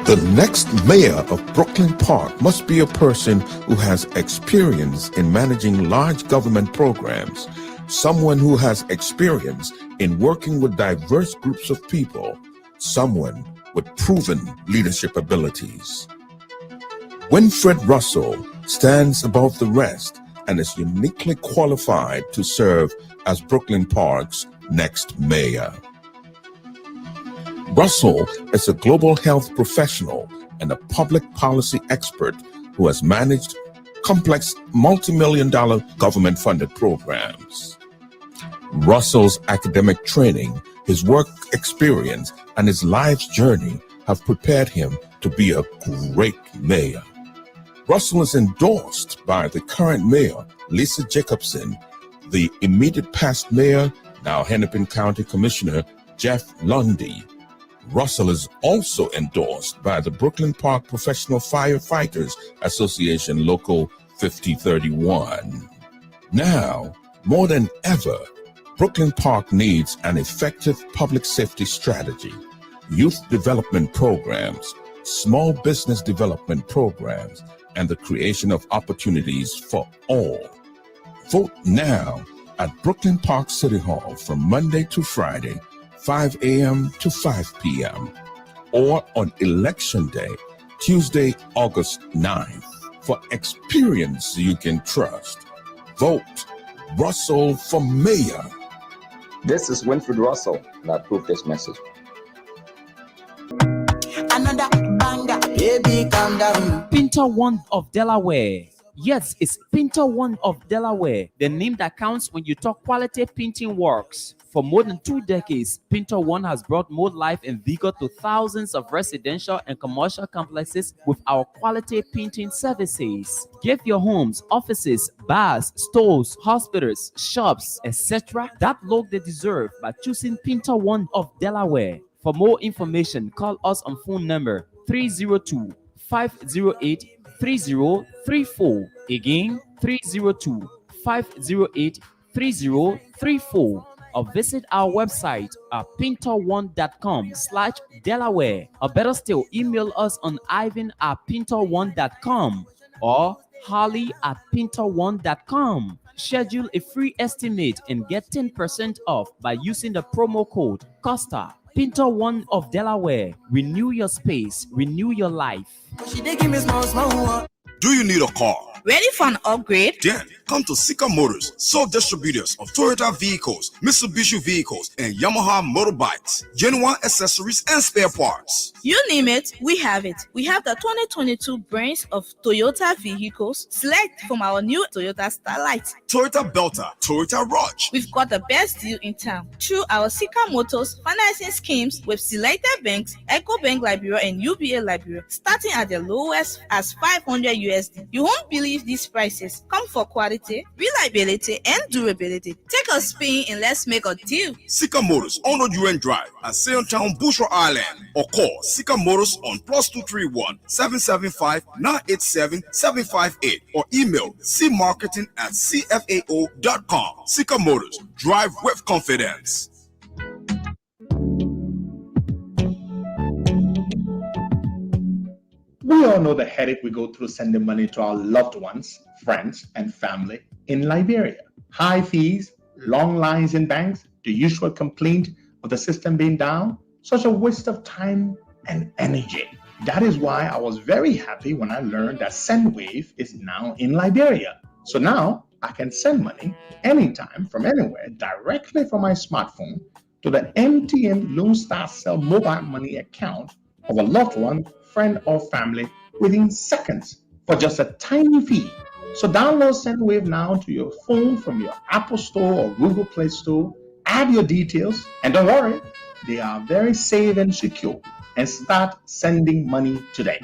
The next mayor of Brooklyn Park must be a person who has experience in managing large government programs, someone who has experience in working with diverse groups of people, someone with proven leadership abilities. Winfred Russell stands above the rest and is uniquely qualified to serve as Brooklyn Park's next mayor. Russell is a global health professional and a public policy expert who has managed complex multi-million-dollar government-funded programs. Russell's academic training, his work experience, and his life's journey have prepared him to be a great mayor. Russell is endorsed by the current mayor, Lisa Jacobson, the immediate past mayor, now Hennepin County Commissioner, Jeff Lundy. Russell is also endorsed by the Brooklyn Park Professional Firefighters Association Local 5031. Now, more than ever, Brooklyn Park needs an effective public safety strategy, youth development programs, small business development programs, and the creation of opportunities for all. Vote now at Brooklyn Park City Hall from Monday to Friday, 5 a.m. to 5 p.m. or on Election Day, Tuesday, August 9th. For experience you can trust, vote Russell for mayor. This is Winfred Russell, and I approve this message. Another banger, baby, calm down. Pinter One of Delaware. Yes, it's Pinter One of Delaware, the name that counts when you talk quality painting works. For more than 2 decades, Pinter One has brought more life and vigor to thousands of residential and commercial complexes with our quality painting services. Give your homes, offices, bars, stores, hospitals, shops, etc. that look they deserve by choosing Pinter One of Delaware. For more information, call us on phone number 302-508-3034. Again, 302-508-3034. Or visit our website at pinterone.com/Delaware. Or better still, email us on ivan@pinterone.com or holly@pinterone.com. Schedule a free estimate and get 10% off by using the promo code COSTA. Pinter One of Delaware. Renew your space, renew your life. Do you need a car? Ready for an upgrade? Then come to Sika Motors, sole distributors of Toyota vehicles, Mitsubishi vehicles, and Yamaha motorbikes, genuine accessories and spare parts. You name it, we have it. We have the 2022 brands of Toyota vehicles. Select from our new Toyota Starlight, Toyota Belter, Toyota Rush. We've got the best deal in town through our Sika Motors financing schemes with selected banks, EcoBank Liberia and UBA Liberia, starting at the lowest as $500 USD. You won't believe these prices. Come for quality, reliability, and durability. Take a spin and let's make a deal. Sika Motors on UN Drive at Sayotown, Bushra Island, or call Sika Motors on +231 775 987 758 or email cmarketing@cfao.com. Sika Motors, drive with confidence. We all know the headache we go through sending money to our loved ones, friends, and family in Liberia. High fees, long lines in banks, the usual complaint of the system being down, such a waste of time and energy. That is why I was very happy when I learned that SendWave is now in Liberia. So now I can send money anytime from anywhere directly from my smartphone to the MTN Lone Star Cell mobile money account of a loved one, friend, or family within seconds for just a tiny fee. So download SendWave now to your phone from your Apple Store or Google Play Store. Add your details, and don't worry, they are very safe and secure. And start sending money today.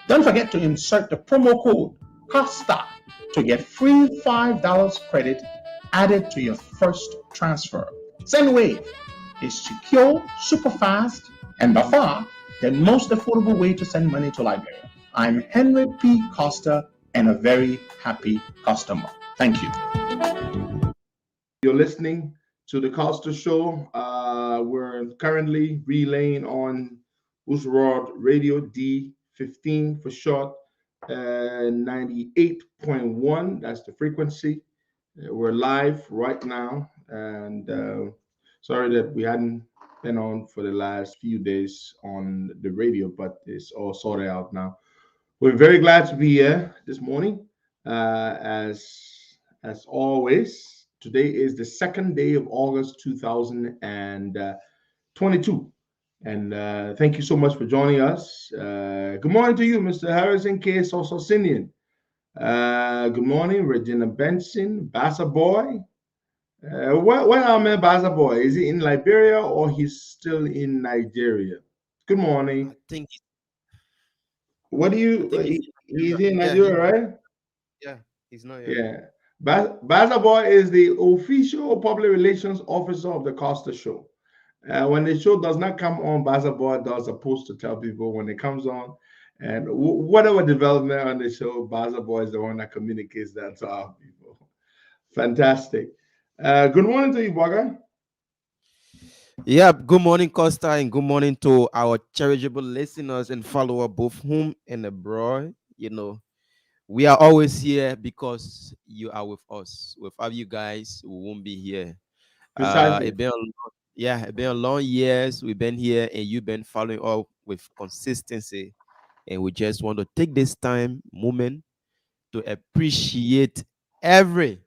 Don't forget to insert the promo code COSTA to get free $5 credit added to your first transfer. SendWave is secure, super fast, and by far the most affordable way to send money to Liberia. I'm Henry P. Costa and a very happy customer. Thank you. You're listening to the Costa Show. We're currently relaying on Usrod Radio D15 for short, 98.1. That's the frequency. We're live right now, and sorry that we hadn't been on for the last few days on the radio, but it's all sorted out now. We're very glad to be here this morning, as always. Today is the second day of August 2022. And thank you so much for joining us. Good morning to you, Mr. Harrison K. Sososinian. Good morning, Regina Benson, Bassa Boy. Where am I, Bassa Boy? Is he in Liberia or he's still in Nigeria? Good morning. I think What do you? He's in Nigeria, right? yeah, he's not here. Yeah. Bassa Boy is the official public relations officer of the Costa Show. When the show does not come on, Bassa Boy does a post to tell people when it comes on, and whatever development on the show, Bassa Boy is the one that communicates that to our people. Fantastic. Good morning to you, Boga. Yeah, good morning, Costa, and good morning to our charitable listeners and followers, both home and abroad. You know, we are always here because you are with us. Without you guys, we won't be here. Precisely. It's been a long years. We've been here, and you've been following up with consistency. And we just want to take this moment to appreciate every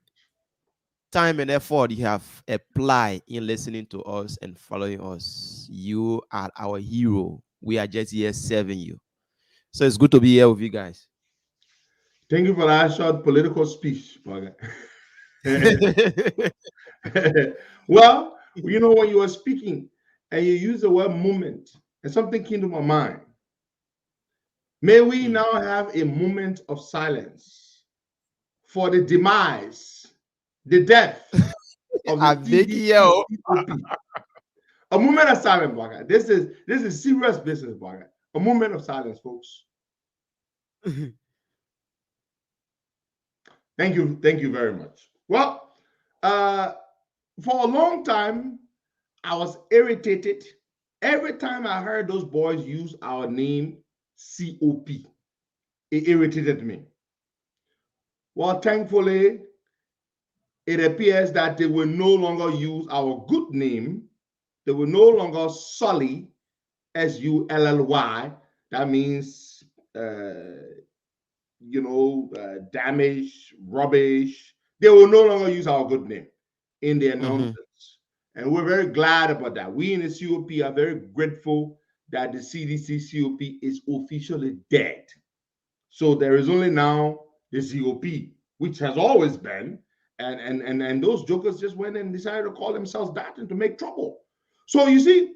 time and effort you have applied in listening to us and following us. You are our hero. We are just here serving you. So it's good to be here with you guys. Thank you for that short political speech, Boga. Well, you know, when you were speaking and you use the word moment, and something came to my mind. May we now have a moment of silence for the demise, the death of the TDCOP. A moment of silence, Boga. This is serious business, Boga. A moment of silence, folks. Thank you very much. Well, for a long time, I was irritated every time I heard those boys use our name COP. It irritated me. Well, thankfully, it appears that they will no longer use our good name. They will no longer sully, SULLY. That means, damage, rubbish. They will no longer use our good name in their nonsense. And we're very glad about that. We in the COP are very grateful that the CDC COP is officially dead. So there is only now the COP, which has always been, and those jokers just went and decided to call themselves that and to make trouble. So you see,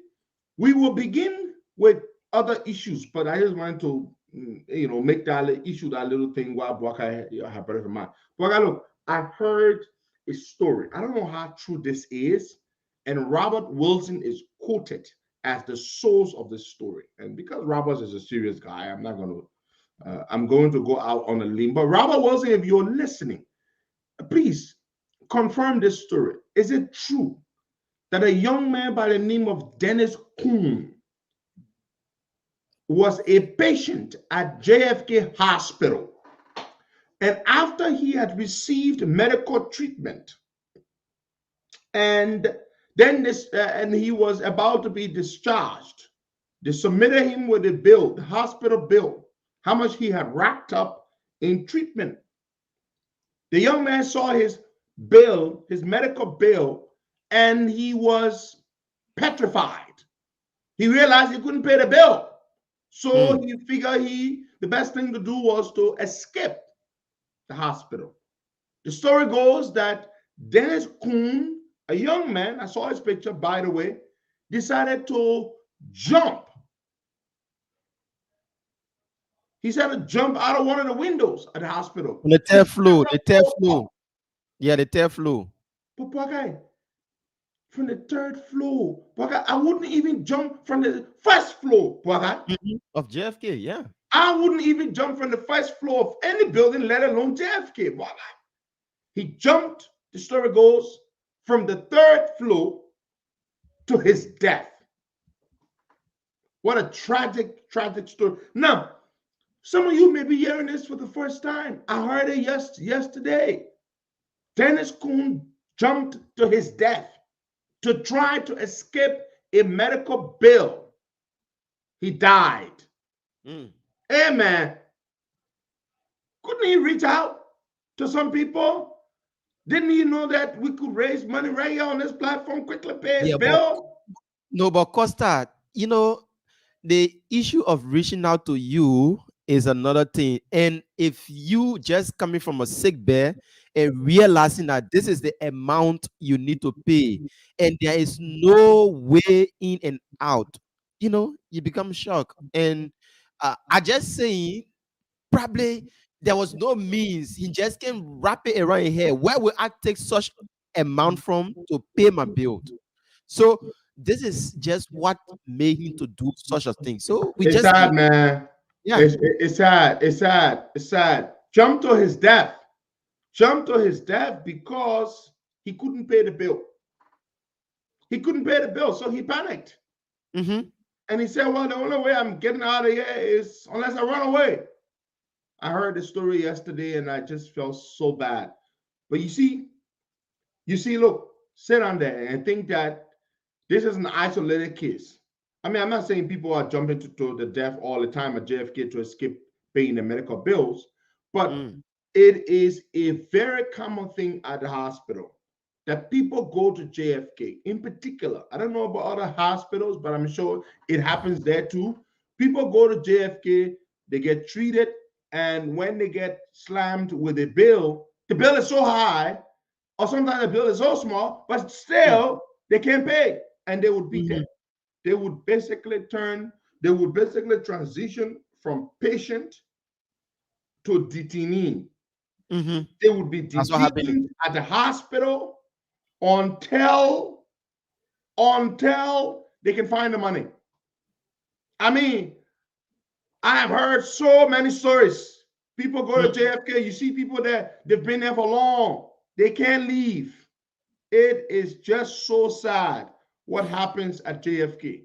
we will begin with other issues, but I just want to, make that issue, that little thing while Bwaka have better mind. Bwaka, look, I heard a story. I don't know how true this is, and Robert Wilson is quoted as the source of the story. And because Robert is a serious guy, I'm going to go out on a limb. But Robert Wilson, if you're listening, please confirm this story. Is it true that a young man by the name of Dennis Kuhn was a patient at JFK Hospital, and after he had received medical treatment, and then and he was about to be discharged, they submitted him with a bill, the hospital bill, how much he had racked up in treatment. The young man saw his bill, his medical bill, and he was petrified. He realized he couldn't pay the bill. So he figured the best thing to do was to escape the hospital. The story goes that Dennis Kuhn, a young man, I saw his picture, by the way, decided to jump. He said to jump out of one of the windows at the hospital. On the third floor, the third floor. Yeah, the third floor. But Bogey, from the third floor, Bogey, I wouldn't even jump from the first floor, Bogey. Of JFK, yeah. I wouldn't even jump from the first floor of any building, let alone JFK, Bogey. He jumped, the story goes, from the third floor to his death. What a tragic, tragic story. Now, some of you may be hearing this for the first time. I heard it yesterday. Dennis Kuhn jumped to his death to try to escape a medical bill. He died. Hey, man. Couldn't he reach out to some people? Didn't he know that we could raise money right here on this platform, quickly pay his bill? But Costa, you know, the issue of reaching out to you is another thing. And if you just coming from a sick bed and realizing that this is the amount you need to pay and there is no way in and out, you know, you become shocked. And I just saying, probably there was no means. He just can wrap it around his head. Where will I take such amount from to pay my bill? So this is just what made him to do such a thing. So it's sad, man. Yeah, it's sad. It's sad. It's sad. Jump to his death. Jump to his death because he couldn't pay the bill. He couldn't pay the bill, so he panicked. And he said, "Well, the only way I'm getting out of here is unless I run away." I heard the story yesterday, and I just felt so bad. But you see, look, sit on there and think that this is an isolated case. I mean, I'm not saying people are jumping to the death all the time at JFK to escape paying the medical bills, but it is a very common thing at the hospital that people go to JFK in particular. I don't know about other hospitals, but I'm sure it happens there too. People go to JFK, they get treated, and when they get slammed with a bill, the bill is so high, or sometimes the bill is so small, but still they can't pay, and they would be dead. They would basically transition from patient to detainee. They would be detained at the hospital until they can find the money. I mean, I have heard so many stories. People go to JFK, you see people there, they've been there for long. They can't leave. It is just so sad what happens at JFK.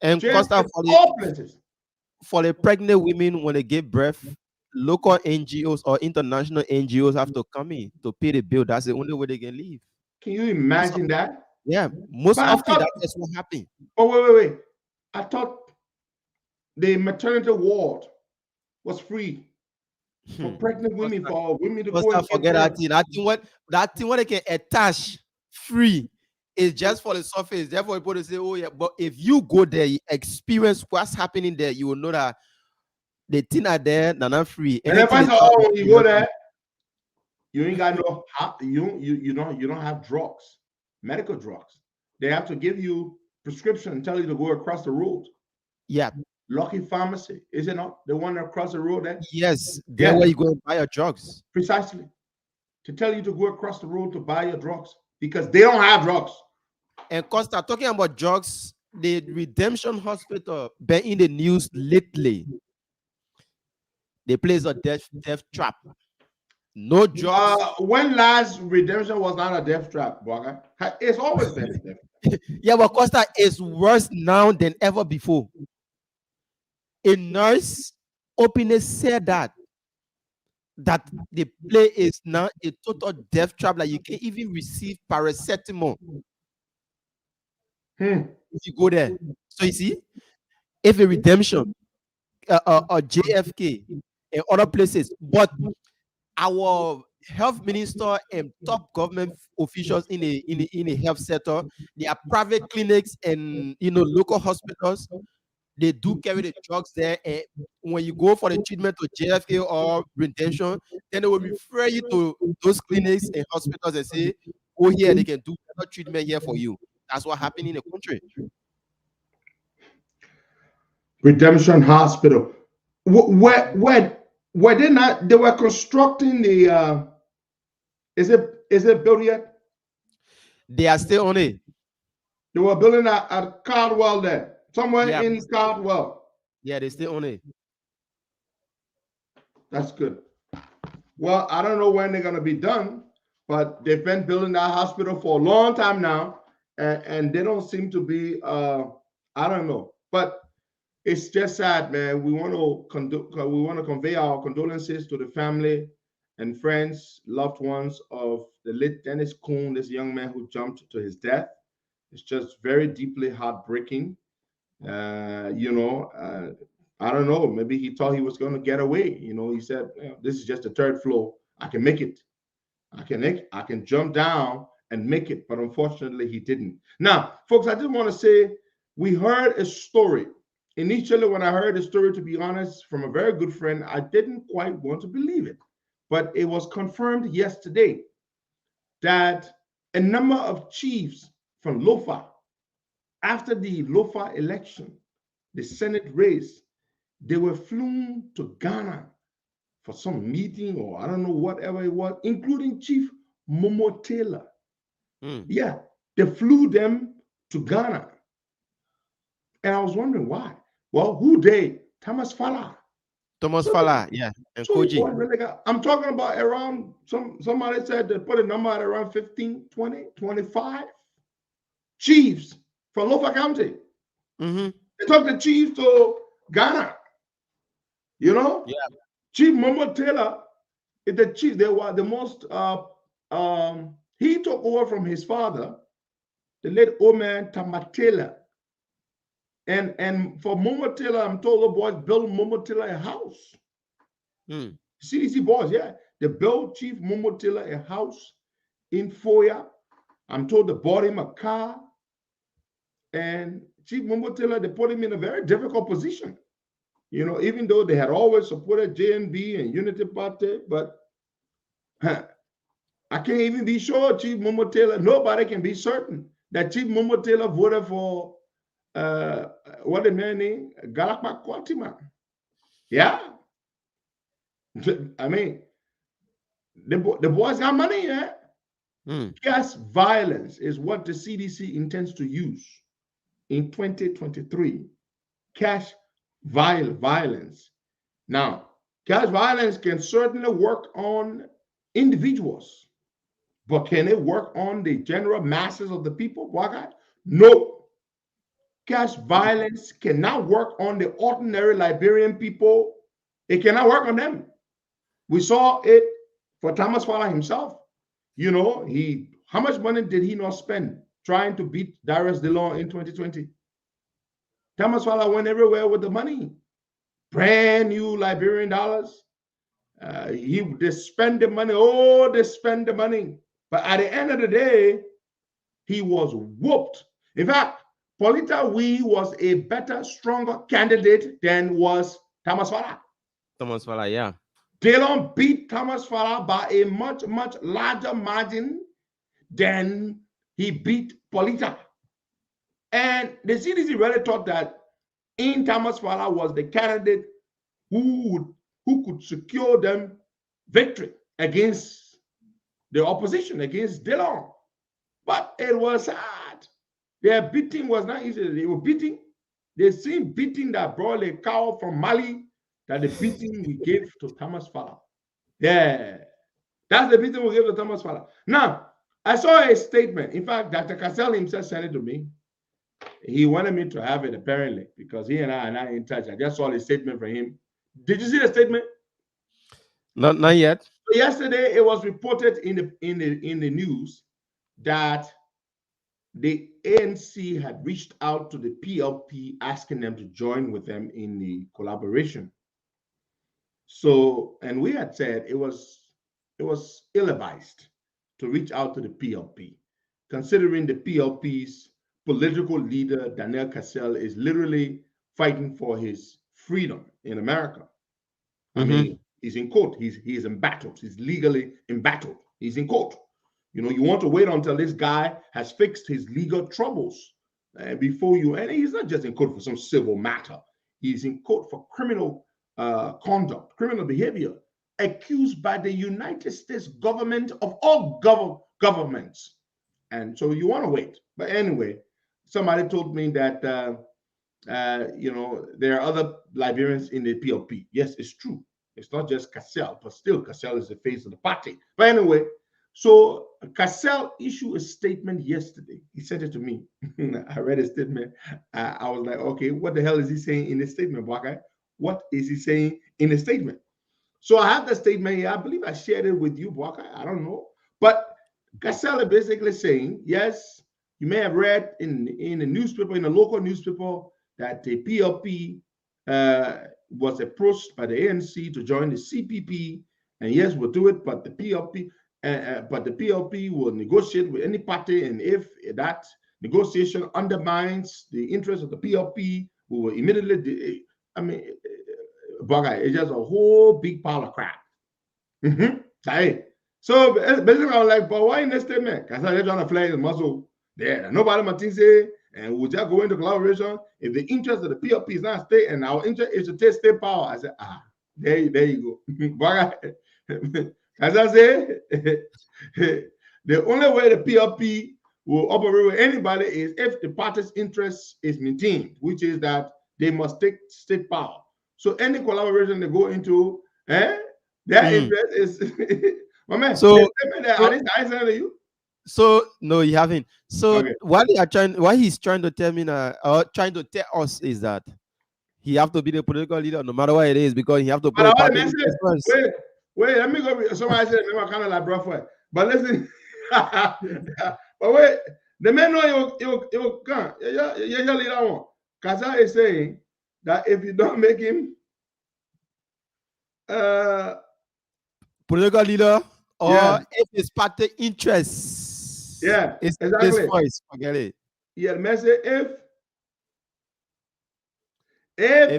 And JFK, Costa, for the pregnant women when they give birth, local NGOs or international NGOs have to come in to pay the bill. That's the only way they can leave. Can you imagine that? Yeah, most often that's what happens. Oh, wait. I thought the maternity ward was free for pregnant women, for women to go and forget that thing. That thing what they can attach free is just for the surface. Therefore, people say, "Oh yeah," but if you go there, you experience what's happening there, you will know that the thing are there, they're not free. And if I say, "Oh, when you go there, you ain't got no, you don't have drugs, medical drugs. They have to give you prescription and tell you to go across the road." Yeah. Lucky Pharmacy, is it not the one across the road there? Yes, there where you go and buy your drugs. Precisely. To tell you to go across the road to buy your drugs because they don't have drugs. And Costa, talking about drugs, the Redemption Hospital been in the news lately. They place a death trap. No drugs. When last Redemption was not a death trap, Bogger? It's always been a death trap. Yeah, but Costa is worse now than ever before. A nurse openly said that the place is now a total death trap. Like you can't even receive paracetamol if you go there. So you see, if a Redemption, or JFK, and other places, but our health minister and top government officials in the health sector. There are private clinics and local hospitals. They do carry the drugs there, and when you go for the treatment to JFK or retention, then they will refer you to those clinics and hospitals and say, "Oh, here they can do better treatment here for you." That's what happened in the country. Redemption Hospital. Where they not? They were constructing the. Is it built yet? They are still on it. They were building at Cardwell there, somewhere Yeah. in Cardwell. Yeah, they still on it. That's good. Well, I don't know when they're going to be done, but they've been building that hospital for a long time now, and they don't seem to be. I don't know, but it's just sad, man. We want to convey our condolences to the family and friends, loved ones of the late Dennis Kuhn, this young man who jumped to his death. It's just very deeply heartbreaking. I don't know. Maybe he thought he was going to get away. He said, "This is just the third floor. I can make it. I can jump down and make it." But unfortunately, he didn't. Now, folks, I just want to say we heard a story. Initially, when I heard the story, to be honest, from a very good friend, I didn't quite want to believe it. But it was confirmed yesterday that a number of chiefs from Lofa, after the Lofa election, the Senate race, they were flown to Ghana for some meeting or I don't know, whatever it was, including Chief Momo Taylor. Yeah, they flew them to Ghana. And I was wondering why. Well, who they? Thomas Fala. Thomas Fala, yeah, and So Koji. really I'm talking about around, somebody said they put a number at around 15, 20, 25 chiefs from Lofa County. They took the chiefs to Ghana. Yeah. Chief Momo Taylor is the chief. They were the most, he took over from his father, the late old man Tamatela. And for Momo Taylor, I'm told the boys built Momo Taylor a house. CDC boys, yeah. They built Chief Momo Taylor a house in Foya. I'm told they bought him a car. And Chief Momo Taylor, they put him in a very difficult position. Even though they had always supported JNB and Unity Party, but I can't even be sure Chief Momo Taylor, nobody can be certain that Chief Momo Taylor voted for what the man named Galakma Kwatima. Yeah. I mean, the boys got money, yeah? Gas violence is what the CDC intends to use in 2023. Cash violence. Now, cash violence can certainly work on individuals, but can it work on the general masses of the people? No. Cash violence cannot work on the ordinary Liberian people. It cannot work on them. We saw it for Thomas Fowler himself. How much money did he not spend trying to beat Darius DeLong in 2020? Thomas Fowler went everywhere with the money. Brand new Liberian dollars. They spend the money. Oh, they spend the money. But at the end of the day, he was whooped. In fact, Paulita Wee was a better, stronger candidate than was Thomas Fowler. Thomas Fowler, yeah. DeLong beat Thomas Fowler by a much, much larger margin than he beat Paulita. And the CDC really thought that Thomas Fowler was the candidate who could secure them victory against the opposition, against DeLong. But it was hard. Their beating was not easy. They were beating. They seemed beating that brought a cow from Mali, that the beating we gave to Thomas Fowler. Yeah, that's the beating we gave to Thomas Fowler. Now, I saw a statement. In fact, Dr. Cassell himself sent it to me. He wanted me to have it apparently because he and I are not in touch. I just saw a statement from him. Did you see the statement? Not yet. So yesterday, it was reported in the news that the ANC had reached out to the PLP asking them to join with them in the collaboration. So, and we had said it was ill-advised to reach out to the PLP, considering the PLP's political leader, Daniel Cassell, is literally fighting for his freedom in America. I mean, he's in court. He's in battle. He's legally in battle. He's in court. You know, you want to wait until this guy has fixed his legal troubles before you. And he's not just in court for some civil matter. He's in court for criminal conduct, criminal behavior, accused by the United States government of all governments. And so you want to wait. But anyway, somebody told me that, you know, there are other Liberians in the PLP. Yes, it's true. It's not just Cassell, but still Cassell is the face of the party. But anyway, so Cassell issued a statement yesterday. He sent it to me. I read his statement. I was like, okay, what the hell is he saying in the statement, Baka? What is he saying in the statement? So I have the statement here. I believe I shared it with you, Baka. I don't know. But Cassell is basically saying, yes, you may have read in the newspaper, in the local newspaper, that the PLP was approached by the ANC to join the CPP, and yes, we'll do it, but the PLP will negotiate with any party, and if that negotiation undermines the interest of the PLP, we will immediately. I mean, it's just a whole big pile of crap. Hey, so basically, I was like, but why in this statement? Because they're trying to flag the muscle there. Nobody might say, and we'll just go into collaboration if the interest of the PLP is not state, and our interest is to take state power. I said, there you go. As I said, the only way the PLP will operate with anybody is if the party's interest is maintained, which is that they must take state power. So any collaboration they go into, their interest is. My man, so I didn't answer to you. So no, you haven't. So okay. What he's trying to tell me now, or trying to tell us, is that he have to be the political leader no matter what it is, because he have to put party first. Wait, let me go. Somebody said, "I'm kind of like bro for it." But listen, but wait, the man know you can't. You leader one. Kaza is saying that if you don't make him political leader, or if his party interests, it's exactly his voice. Forget it. Yeah, the message if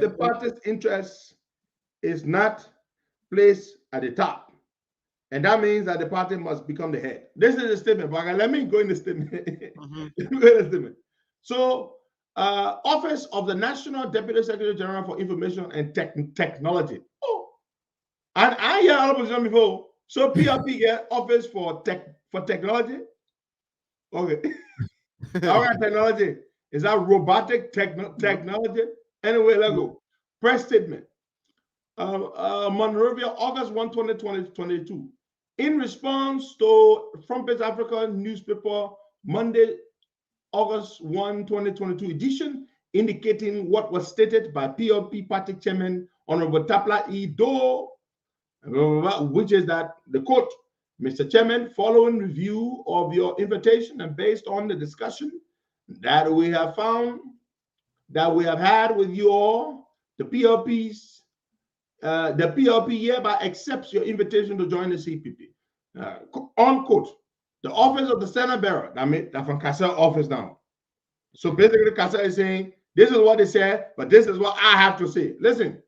the party's interest is not placed at the top, and that means that the party must become the head. This is the statement, but let me go in the statement. Let me go in the statement. So, Office of the National Deputy Secretary General for Information and Technology. Oh, and I hear all position before. So PRP get Office for Technology. Okay. All right, technology. Is that robotic technology? Anyway, let's go. Press statement. Monrovia, August 1, 2022. In response to Trumpet's Africa newspaper, Monday, August 1, 2022 edition, indicating what was stated by PLP Party Chairman Honorable Tapla E. Do, which is that the quote, Mr. Chairman, following review of your invitation and based on the discussion that we have had with you all, the PLP hereby accepts your invitation to join the CPP. Unquote. The office of the Senate bearer, that's from Cassell office now. So basically, Cassell is saying, this is what they said, but this is what I have to say. Listen,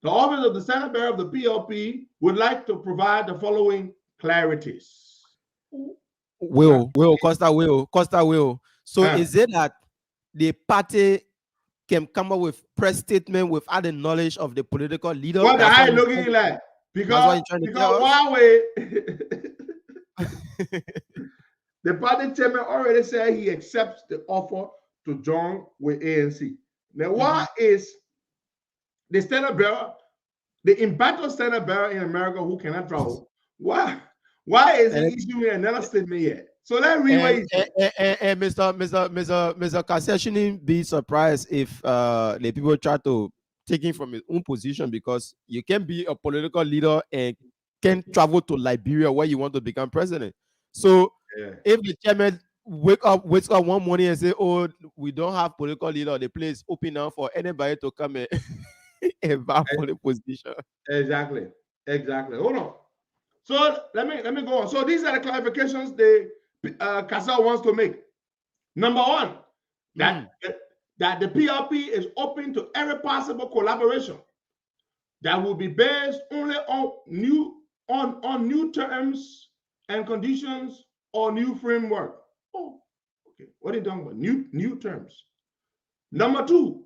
the office of the Senate bearer of the PLP would like to provide the following clarities. Costa will. So is it that the party can come up with press statement without the knowledge of the political leader? What are you looking like? Because Huawei, the party chairman already said he accepts the offer to join with ANC. Now, why is the Senate bearer, the embattled Senate bearer in America who cannot travel, why is he issuing another statement yet? So let's read what he said. And Mr. Cassell shouldn't be surprised if the people try to take him from his own position, because you can be a political leader and can travel to Liberia where you want to become president. So if the chairman wakes up one morning and say, "Oh, we don't have political leader," the place open now for anybody to come and vie for the position. Exactly. Hold on. So let me go on. So these are the clarifications the CASA wants to make. Number one, that the PRP is open to every possible collaboration that will be based only on new terms and conditions or new framework. Oh, okay. What are you talking about? New terms. Number two,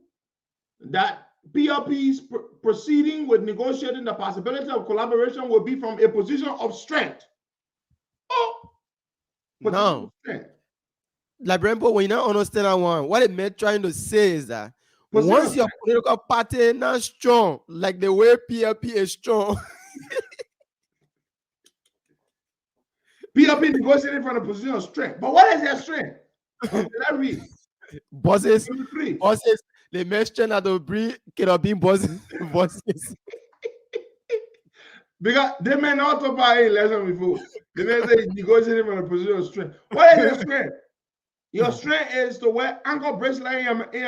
that PRP's proceeding with negotiating the possibility of collaboration will be from a position of strength. Oh, no. Like, remember, when you don't understand that one, what it meant trying to say is that once your political party is not strong, like the way PRP is strong, PRP negotiating from a position of strength. But what is their strength? Did I read? Bosses, they mentioned that the bring cannot be bosses. Because they may not talk about election before. They may say negotiating from a position of strength. What is your strength? Your strength is to wear ankle bracelet in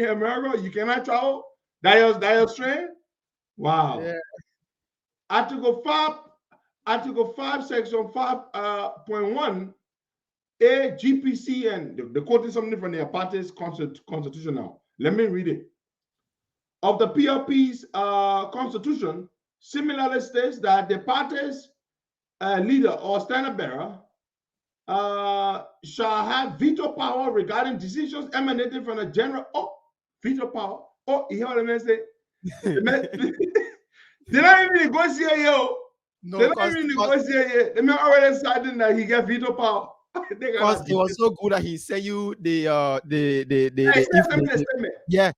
America. You cannot travel. That your strength. Wow. Yeah. Article 5, section 5.1, a GPC, and they're quoting something from their party's constitution now. Let me read it. Of the PRP's constitution, similarly states that the party's leader or standard bearer shall have veto power regarding decisions emanating from the general veto power. Oh, you hear what I mean? Say, they don't even negotiate, yo. No, they don't even negotiate yet. They may already decided that he get veto power. Because it was so good that he sent you the yeah.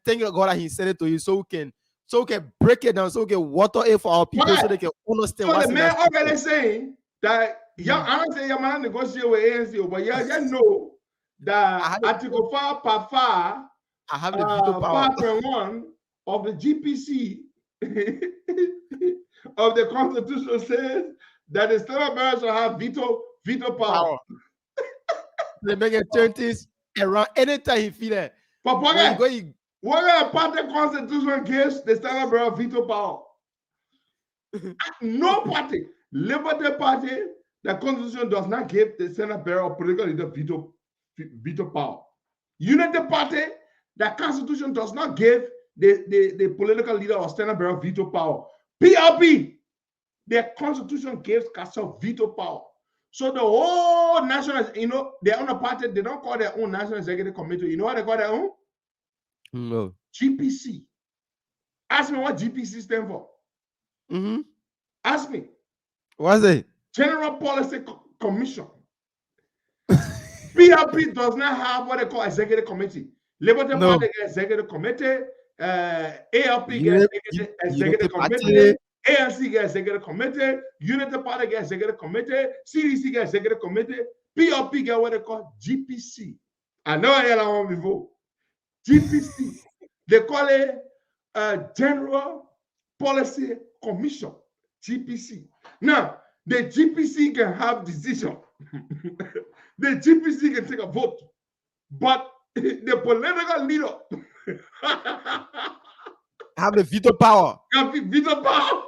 Thank God that he sent it to you so we can break it down, so we can water it for our people, so they can understand. So the man already saying that I don't say your man negotiate with ANC, but yeah, you know that Article 5 Part 5, I have the veto power. 5.1 of the GPC of the Constitution says that the standard bearer shall have veto power. They make it 20s around anytime he feel it. But what kind of party constitution gives the standard bearer veto power? No party. Liberty Party, the constitution does not give the standard bearer or political leader veto power. Unity Party, the constitution does not give the political leader or standard bearer veto power. PRP, the constitution gives CASA veto power. So the whole national, their own party, they don't call their own national executive committee. You know what they call their own? No. GPC. Ask me what GPC stands for. Ask me. What's it? General Policy Commission. PRP does not have what they call executive committee. Liberty Party gets executive committee. ALP gets executive committee. ANC gets executive committee. Unity Party gets executive committee. CDC gets executive committee. PRP get what they call GPC. I know I heard that one before. GPC. They call it General Policy Commission. GPC. Now, the GPC can have decision. The GPC can take a vote. But the political leader have the veto power. Have the veto power.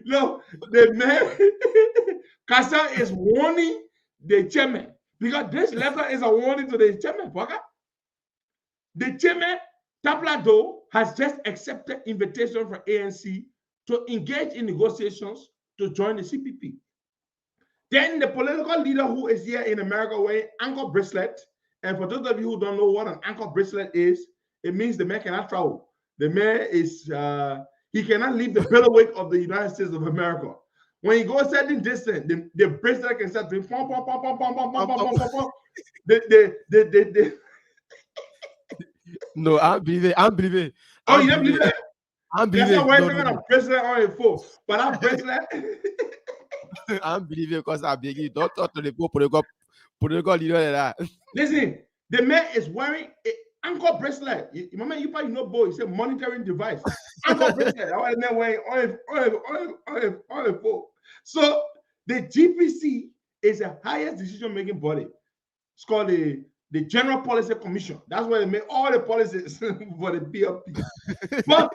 No, the man CASA is warning the chairman, because this letter is a warning to the chairman. The chairman, Taplado, has just accepted invitation from ANC to engage in negotiations to join the CPP. Then the political leader who is here in America wearing ankle bracelet, and for those of you who don't know what an ankle bracelet is, it means the man cannot travel. The man is, he cannot leave the bailiwick of the United States of America. When he goes certain distance, the bracelet can start doing pom, pom, pom, pom, pom, pom, pom, pom, pom, pom. No, I believe it. Oh, you don't believe it? I believe it. That's why you're a bracelet on your foot. But that bracelet... I believe it because I beg you. Don't talk to the political leader like that. Listen, the man is wearing an ankle bracelet. Remember, you probably know, boy, it's a monitoring device. Ankle bracelet. That's why the man wearing on the foot. So the GPC is the highest decision-making body. It's called the General Policy Commission. That's where they make all the policies for the PRP. But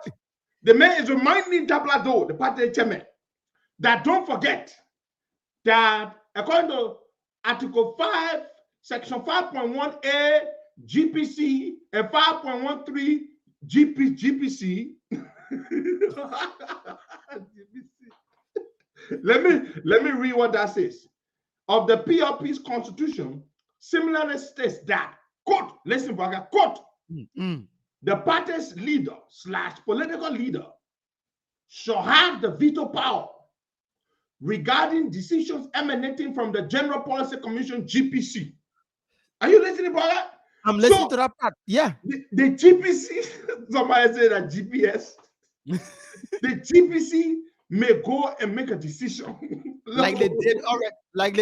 The man is reminding Tablado, the party chairman, that don't forget that according to Article 5, Section 5.1A GPC and 5.13 GPC. Let me read what that says. Of the PRP's constitution, similarly states that, quote, listen, Baga, quote, the party's leader / political leader shall have the veto power regarding decisions emanating from the General Policy Commission, GPC. Are you listening, brother? I'm listening to that part. Yeah. The GPC, somebody said that GPS. The GPC may go and make a decision. like they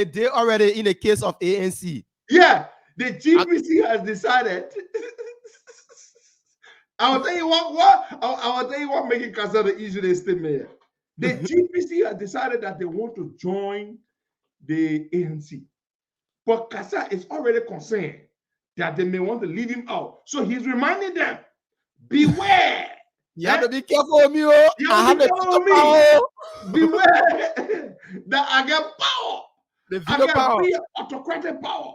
did already in the case of ANC. Yeah, the GPC has decided. I will tell you what making Casa the issue they statement. The GPC has decided that they want to join the ANC. But Casa is already concerned that they may want to leave him out. So he's reminding them, beware. You have to be careful of me. I have the power. Beware that I get power. The veto power. Autocratic power.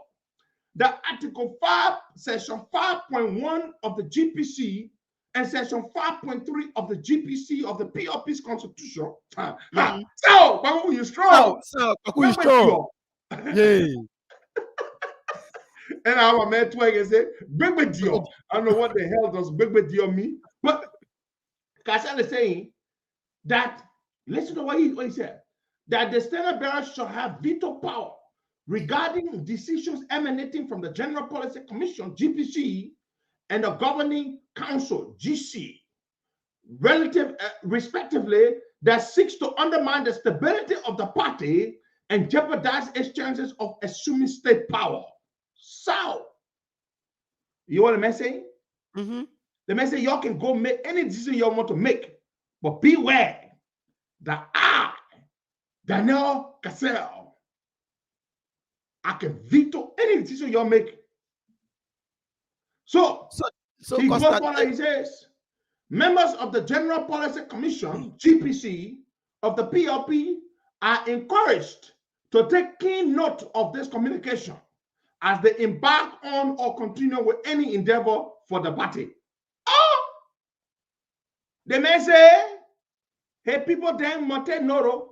The Article 5, Section 5.1 of the GPC and Section 5.3 of the GPC of the PRP's constitution. So, Babu, you strong. So, Babu, you strong. Yay. And our man Twig and say, Big deal. I don't know what the hell does Big deal mean, but Kassan is saying that, listen to what he said, that the standard bearer shall have veto power regarding decisions emanating from the General Policy Commission, GPC, and the Governing Council, GC, respectively, that seeks to undermine the stability of the party and jeopardize its chances of assuming state power. So, you know what the man saying? The man say y'all can go make any decision y'all want to make, but beware that I, Daniel Cassell, I can veto any decision y'all make. So he goes on and he says, members of the General Policy Commission, GPC, of the PLP are encouraged to take keen note of this communication as they embark on or continue with any endeavor for the party. Oh, they may say, hey, people then must take note.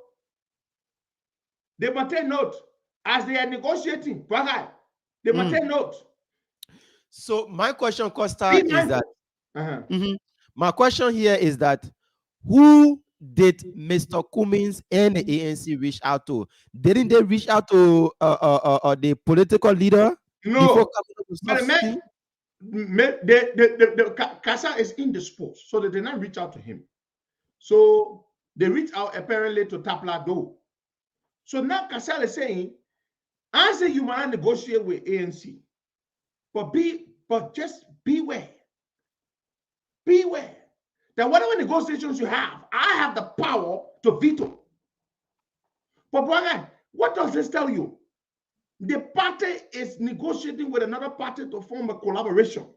They must take note as they are negotiating. They must take note. So my question, Costa, is that my question here is that who did Mr. Cummins and the ANC reach out to? Didn't they reach out to the political leader? No. The Casa is indisposed, so they did not reach out to him. So they reached out apparently to Taplado. So now Casa is saying, I say you might negotiate with ANC, but just beware. Beware that whatever negotiations you have, I have the power to veto. But brother, what does this tell you? The party is negotiating with another party to form a collaboration.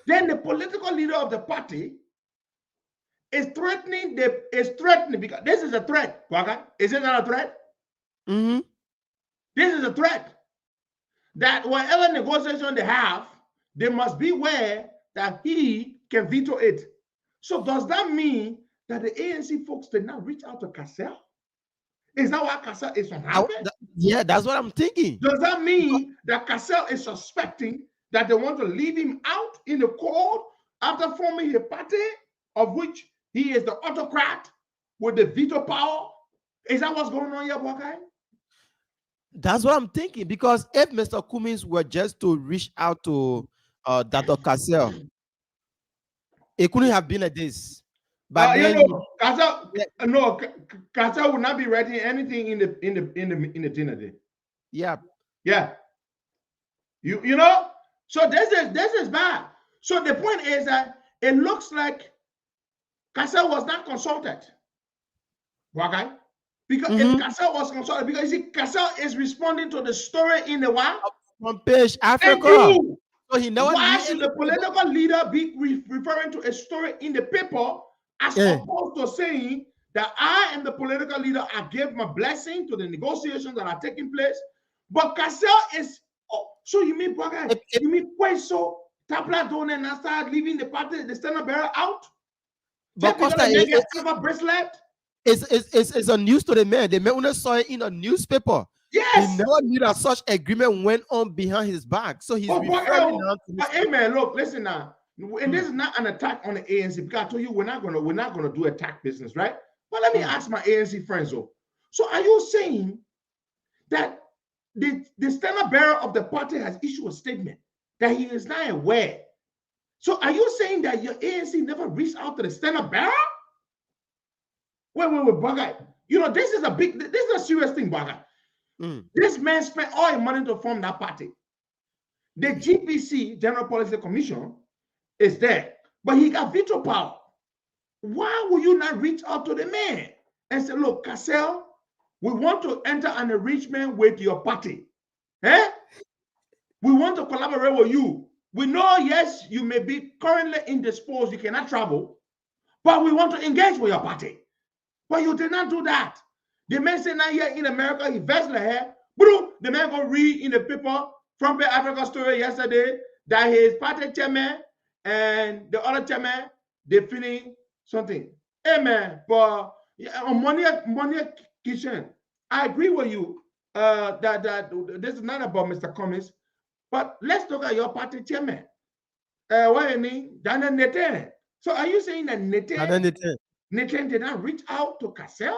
Then the political leader of the party is threatening because this is a threat. Is it not a threat? This is a threat that whatever negotiation they have, they must beware that he can veto it. So does that mean that the ANC folks did not reach out to Cassell? Is that why Cassell is unhappy? Yeah, that's what I'm thinking. Does that mean that Cassell is suspecting that they want to leave him out in the cold after forming a party of which he is the autocrat with the veto power? Is that what's going on here, Bokai? That's what I'm thinking, because if Mr. Cummins were just to reach out to Dr. Cassell, it couldn't have been like this. But Cassell would not be writing anything in the dinner day. Yeah. You know, so this is bad. So the point is that it looks like Cassell was not consulted. Okay? Because if Cassell was consulted, because you see, Cassell is responding to the story in the what? From page Africa. So he never. Why should the political leader be referring to a story in the paper as opposed to saying that I am the political leader. I give my blessing to the negotiations that are taking place. But Cassell is, so you mean, you mean Kweso, Tabla Done, and start leaving the party, the standard bearer out? But Costa, it's a news to the man. The man only saw it in a newspaper. Yes. He never knew that such agreement went on behind his back. So he's referring now to hey man, look, listen now. And this is not an attack on the ANC, because I told you we're not gonna do attack business, right? But let me ask my ANC friends though. So are you saying that the standard bearer of the party has issued a statement that he is not aware? So are you saying that your ANC never reached out to the standard bearer? Wait, Bagai. You know, this is a serious thing, Bagai. This man spent all his money to form that party. The GPC, General Policy Commission, is there, but he got veto power. Why will you not reach out to the man and say, look, Cassell, we want to enter an arrangement with your party. We want to collaborate with you. We know, yes, you may be currently indisposed, you cannot travel, but we want to engage with your party. But you did not do that. The man said now here in America, he vests the hair. The man go read in the paper from the Africa Story yesterday that his party chairman and the other chairman, they finish something. Hey man, but on money kitchen, I agree with you that this is not about Mr. Cummings, but let's look at your party chairman. What you mean? Daniel Neten. So are you saying that Neten did not reach out to Cassell?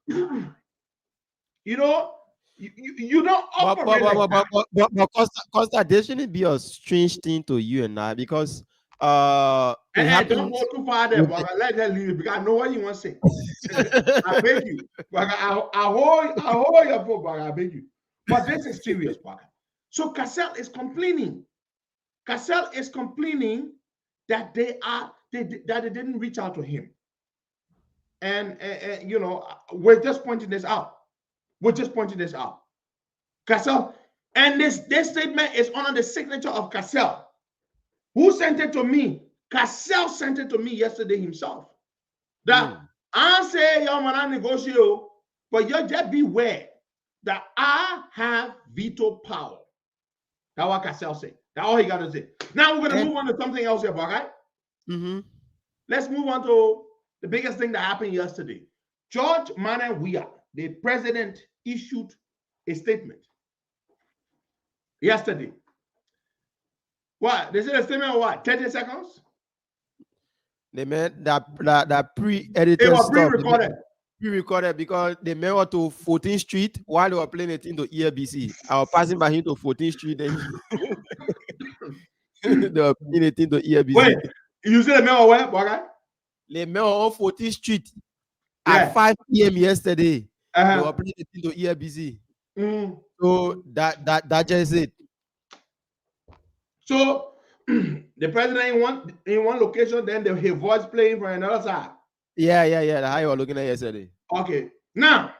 You know, you don't operate but Costa, there shouldn't be a strange thing to you and I, because don't go too far there, but I let her leave because I know what you want to say. I beg you. But I hold your foot, but I beg you. But this is serious, Baka. So Cassell is complaining. Cassell is complaining that they didn't reach out to him. And you know, we're just pointing this out. Cassell, and this statement is under the signature of Cassell. Who sent it to me? Cassell sent it to me yesterday himself. That I say y'all wanna negotiate, but you just beware that I have veto power. That's what Cassell said. That's all he got to say. Now we're gonna move on to something else here, okay? Let's move on to the biggest thing that happened yesterday. George Manuel Weah, the president, issued a statement yesterday. What? They said a statement of what? 30 seconds? They meant that pre-edited it was stuff. Pre-recorded. Pre-recorded because they went to 14th Street while they were playing it into ELBC. I was passing by him to 14th Street, then they were playing it into ELBC. Wait, you said the mail where, Boga? They met on 14th Street at 5 p.m. yesterday. They were playing it into ELBC. So that just it. So the president in one location, then his voice playing from another side. Yeah. That's how you were looking at yesterday. Okay. Now,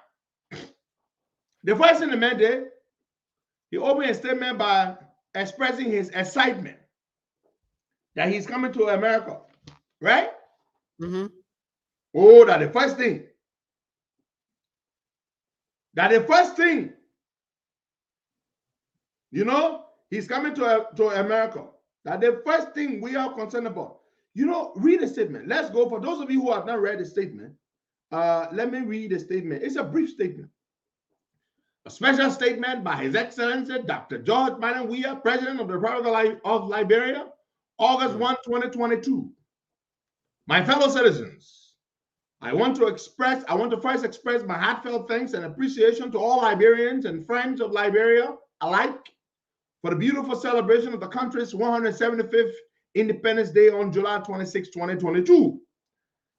the first thing the man did, he opened a statement by expressing his excitement that he's coming to America, right? Oh, that the first thing. You know, he's coming to America. That the first thing we are concerned about. You know, read the statement. Let's go. For those of you who have not read the statement, let me read the statement. It's a brief statement. A special statement by His Excellency Dr. George Manuel Weah, President of the Republic of Liberia, August 1, 2022. My fellow citizens, I want to first express my heartfelt thanks and appreciation to all Liberians and friends of Liberia alike for the beautiful celebration of the country's 175th Independence Day on July 26, 2022.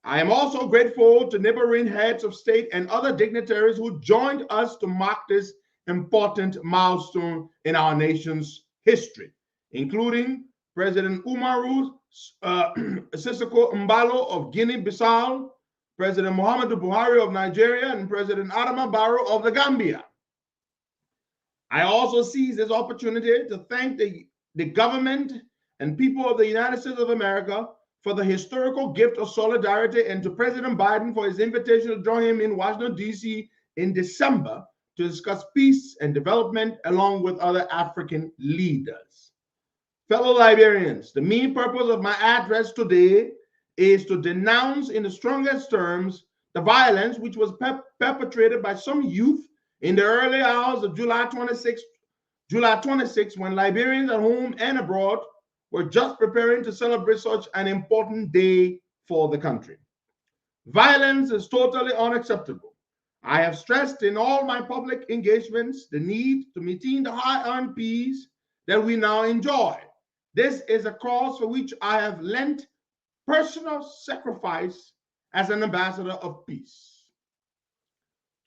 I am also grateful to neighboring heads of state and other dignitaries who joined us to mark this important milestone in our nation's history, including President Umaru Sissoco Embalo of Guinea-Bissau, President Muhammadu Buhari of Nigeria, and President Adama Barrow of the Gambia. I also seize this opportunity to thank the government and people of the United States of America for the historical gift of solidarity and to President Biden for his invitation to join him in Washington, D.C. in December to discuss peace and development along with other African leaders. Fellow Liberians, the main purpose of my address today is to denounce in the strongest terms the violence which was perpetrated by some youth in the early hours of July 26, when Liberians at home and abroad were just preparing to celebrate such an important day for the country. Violence is totally unacceptable. I have stressed in all my public engagements the need to maintain the high-earned peace that we now enjoy. This is a cause for which I have lent personal sacrifice as an ambassador of peace.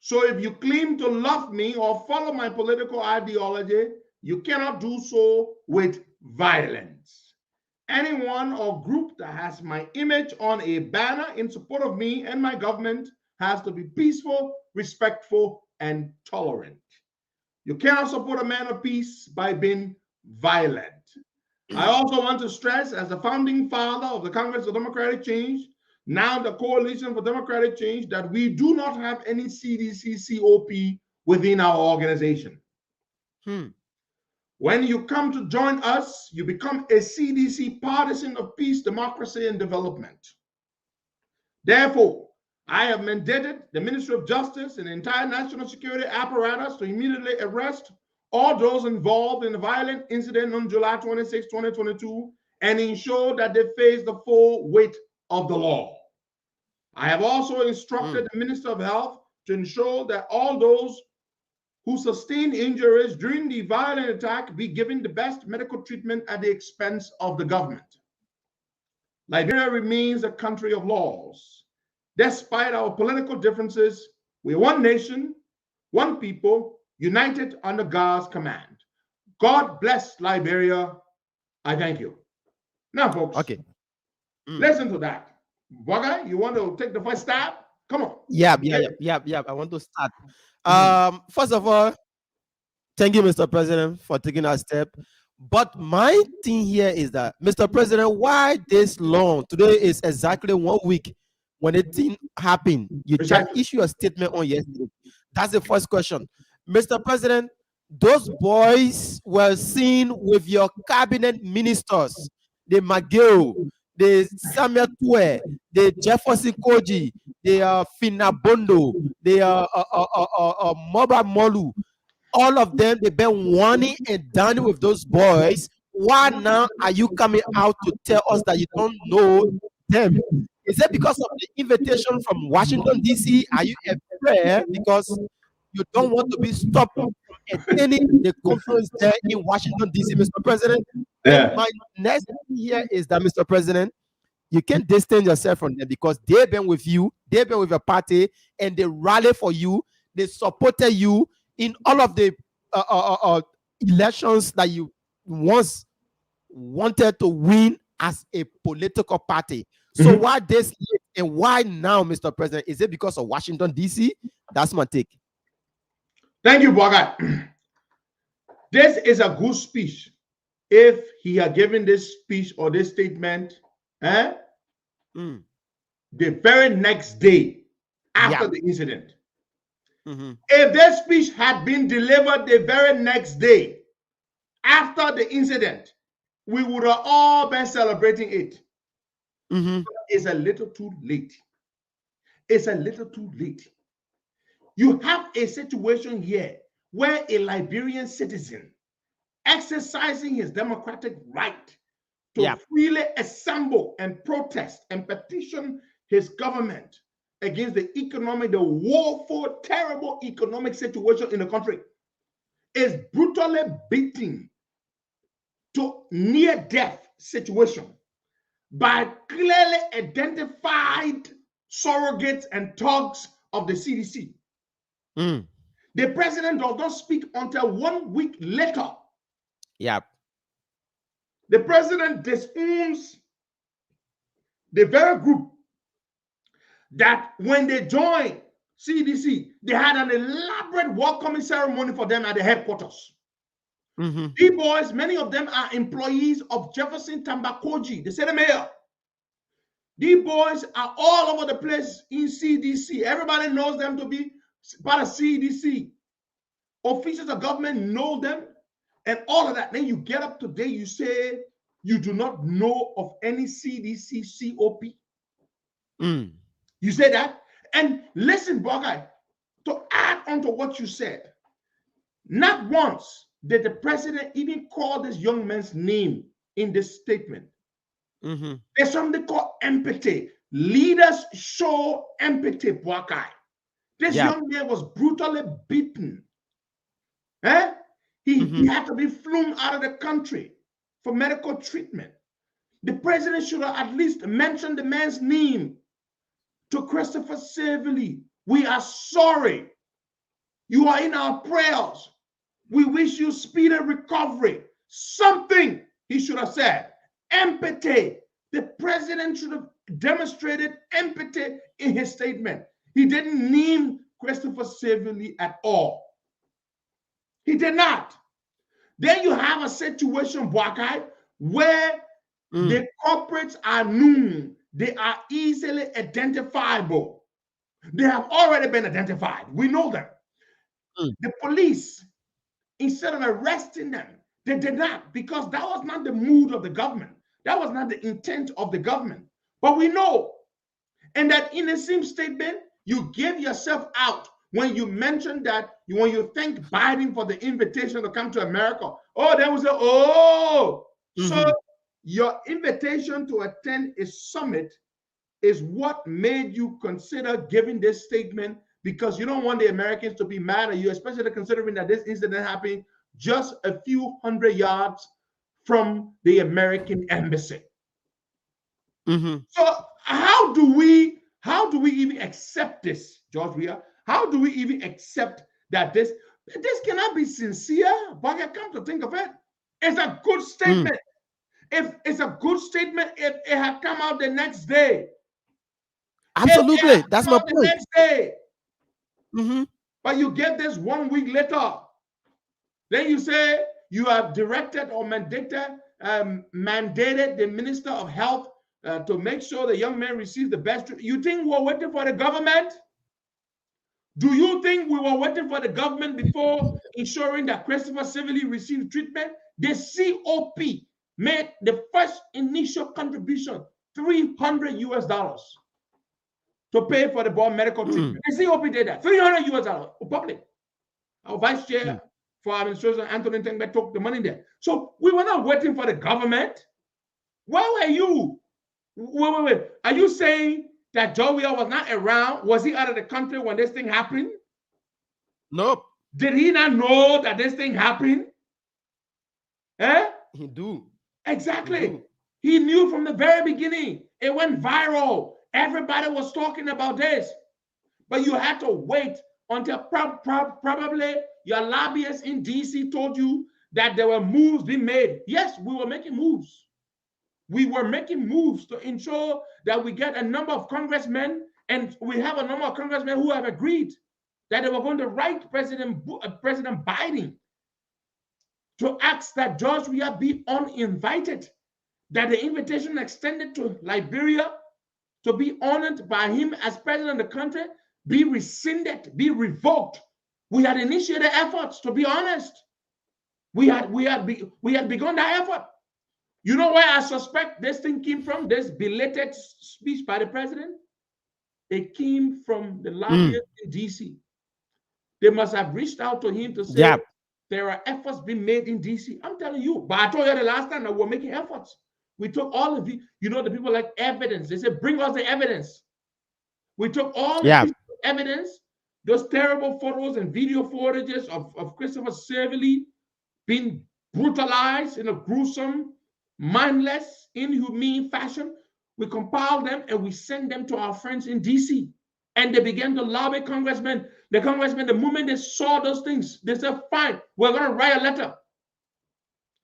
So if you claim to love me or follow my political ideology, you cannot do so with violence. Anyone or group that has my image on a banner in support of me and my government has to be peaceful, respectful, and tolerant. You cannot support a man of peace by being violent. I also want to stress, as the founding father of the Congress of Democratic Change, now the Coalition for Democratic Change, that we do not have any CDC COP within our organization. When you come to join us, you become a CDC partisan of peace, democracy, and development. Therefore, I have mandated the Ministry of Justice and the entire national security apparatus to immediately arrest all those involved in the violent incident on July 26, 2022, and ensure that they face the full weight of the law. I have also instructed the Minister of Health to ensure that all those who sustained injuries during the violent attack be given the best medical treatment at the expense of the government. Liberia remains a country of laws. Despite our political differences, we are one nation, one people, united under God's command. God bless Liberia. I thank you. Now, folks, Okay. Listen to that. Waga, you want to take the first stab? Come on. Yeah. I want to start. First of all, thank you, Mr. President, for taking that step. But my thing here is that, Mr. President, why this long? Today is exactly 1 week when it thing happened. You just issued a statement on yesterday. That's the first question. Mr. President, those boys were seen with your cabinet ministers, the McGill, the Samuel Tue, the Jefferson Koji, the Finabondo, the Moba Molu. All of them, they've been warning and dining with those boys. Why now are you coming out to tell us that you don't know them? Is it because of the invitation from Washington, D.C.? Are you afraid because you don't want to be stopped from attending the conference there in Washington, D.C., Mr. President? Yeah. And my next thing here is that, Mr. President, you can't distance yourself from them because they've been with you, they've been with your party, and they rally for you, they supported you in all of the elections that you once wanted to win as a political party. So why this and why now, Mr. President? Is it because of Washington, D.C.? That's my take. Thank you, Boga. This is a good speech. If he had given this speech or this statement the very next day after the incident. If this speech had been delivered the very next day after the incident, we would have all been celebrating it. It's a little too late. It's a little too late. You have a situation here where a Liberian citizen exercising his democratic right to freely assemble and protest and petition his government against the woeful, terrible economic situation in the country is brutally beaten to near-death situation by clearly identified surrogates and thugs of the CDC. The president does not speak until 1 week later. The president disowns the very group that when they joined CDC, they had an elaborate welcoming ceremony for them at the headquarters. These boys, many of them are employees of Jefferson Tambakoji, the city mayor. These boys are all over the place in CDC. Everybody knows them to be part of CDC. Officials of government know them and all of that. Then you get up today, you say you do not know of any CDC COP. You say that? And listen, Bogai, to add on to what you said, not once did the president even call this young man's name in this statement. There's something called empathy. Leaders show empathy, Bogai. This young man was brutally beaten. He had to be flown out of the country for medical treatment. The president should have at least mentioned the man's name to Christopher Severly. We are sorry. You are in our prayers. We wish you speedy recovery. Something he should have said. Empathy. The president should have demonstrated empathy in his statement. He didn't name Christopher Severly at all. He did not. Then you have a situation, Boakai, where the corporates are known. They are easily identifiable. They have already been identified. We know them. The police, instead of arresting them, they did not, because that was not the mood of the government. That was not the intent of the government. But we know. And that in the same statement, you give yourself out when you mention that, when you thank Biden for the invitation to come to America. Oh, then we say, oh, so your invitation to attend a summit is what made you consider giving this statement, because you don't want the Americans to be mad at you, especially considering that this incident happened just a few hundred yards from the American embassy. So how do we even accept this, George Weah? How do we even accept that this cannot be sincere? But I come to think of it, it's a good statement. If it's a good statement, if it had come out the next day. Absolutely, that's my point. The next day. But you get this 1 week later. Then you say you have directed or mandated the Minister of Health to make sure the young man receives the best treatment. You think we're waiting for the government? Do you think we were waiting for the government before ensuring that Christopher Severly received treatment? The COP made the first initial contribution, $300 US, to pay for the boy medical treatment. The COP did that, $300 US, public. Our vice chair for administration, Anthony Tengbe, took the money there. So we were not waiting for the government. Where were you? Wait. Are you saying that Joe Weah was not around? Was he out of the country when this thing happened? Nope. Did he not know that this thing happened? He do. Exactly. He knew from the very beginning. It went viral. Everybody was talking about this. But you had to wait until probably your lobbyists in DC told you that there were moves being made. Yes, we were making moves. We were making moves to ensure that we get a number of congressmen, and we have a number of congressmen who have agreed that they were going to write President Biden to ask that George Weah be uninvited, that the invitation extended to Liberia to be honored by him as president of the country be rescinded, be revoked. We had initiated efforts, to be honest. We had begun that effort. You know where I suspect this thing came from, this belated speech by the president? It came from the lobbyists in DC. They must have reached out to him to say, there are efforts being made in DC. I'm telling you, but I told you the last time that we're making efforts. We took all of the, the people like evidence. They said, bring us the evidence. We took all the evidence, those terrible photos and video footages of Christopher Severly being brutalized in a gruesome, mindless, inhumane fashion. We compiled them and we sent them to our friends in DC. And they began to lobby congressmen. The congressmen, the moment they saw those things, they said, fine, we're going to write a letter.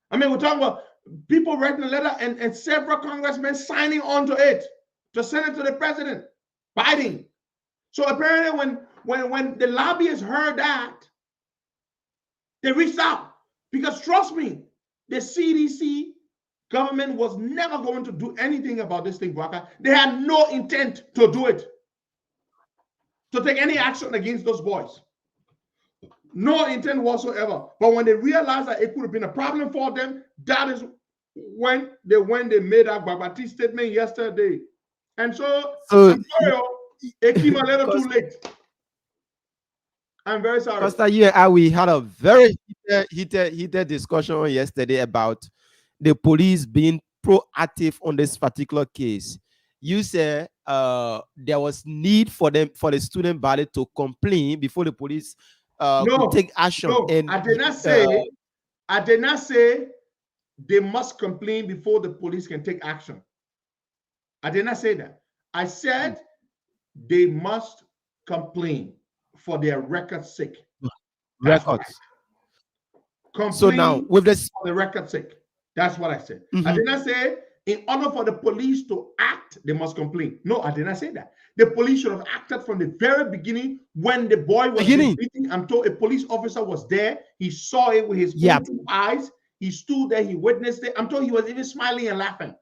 I mean, we're talking about people writing a letter and several congressmen signing on to it to send it to the president, Biden. So apparently when the lobbyists heard that, they reached out. Because trust me, the CDC Government was never going to do anything about this thing, Bwaka. They had no intent to do it, to take any action against those boys. No intent whatsoever. But when they realized that it could have been a problem for them, that is when they made that Babati statement yesterday. And so I'm sorry, it came a little too late. I'm very sorry. Costa, you and I, we had a very heated discussion yesterday about the police being proactive on this particular case. You said there was need for the student body to complain before the police could take action. No, and I did not say they must complain before the police can take action. I did not say that. I said they must complain for their record's sake. Records. Complain so now with this for the record's sake. That's what I said. I did not say in order for the police to act, they must complain. No, I did not say that. The police should have acted from the very beginning when the boy was beating. I'm told a police officer was there. He saw it with his own two eyes. He stood there. He witnessed it. I'm told he was even smiling and laughing.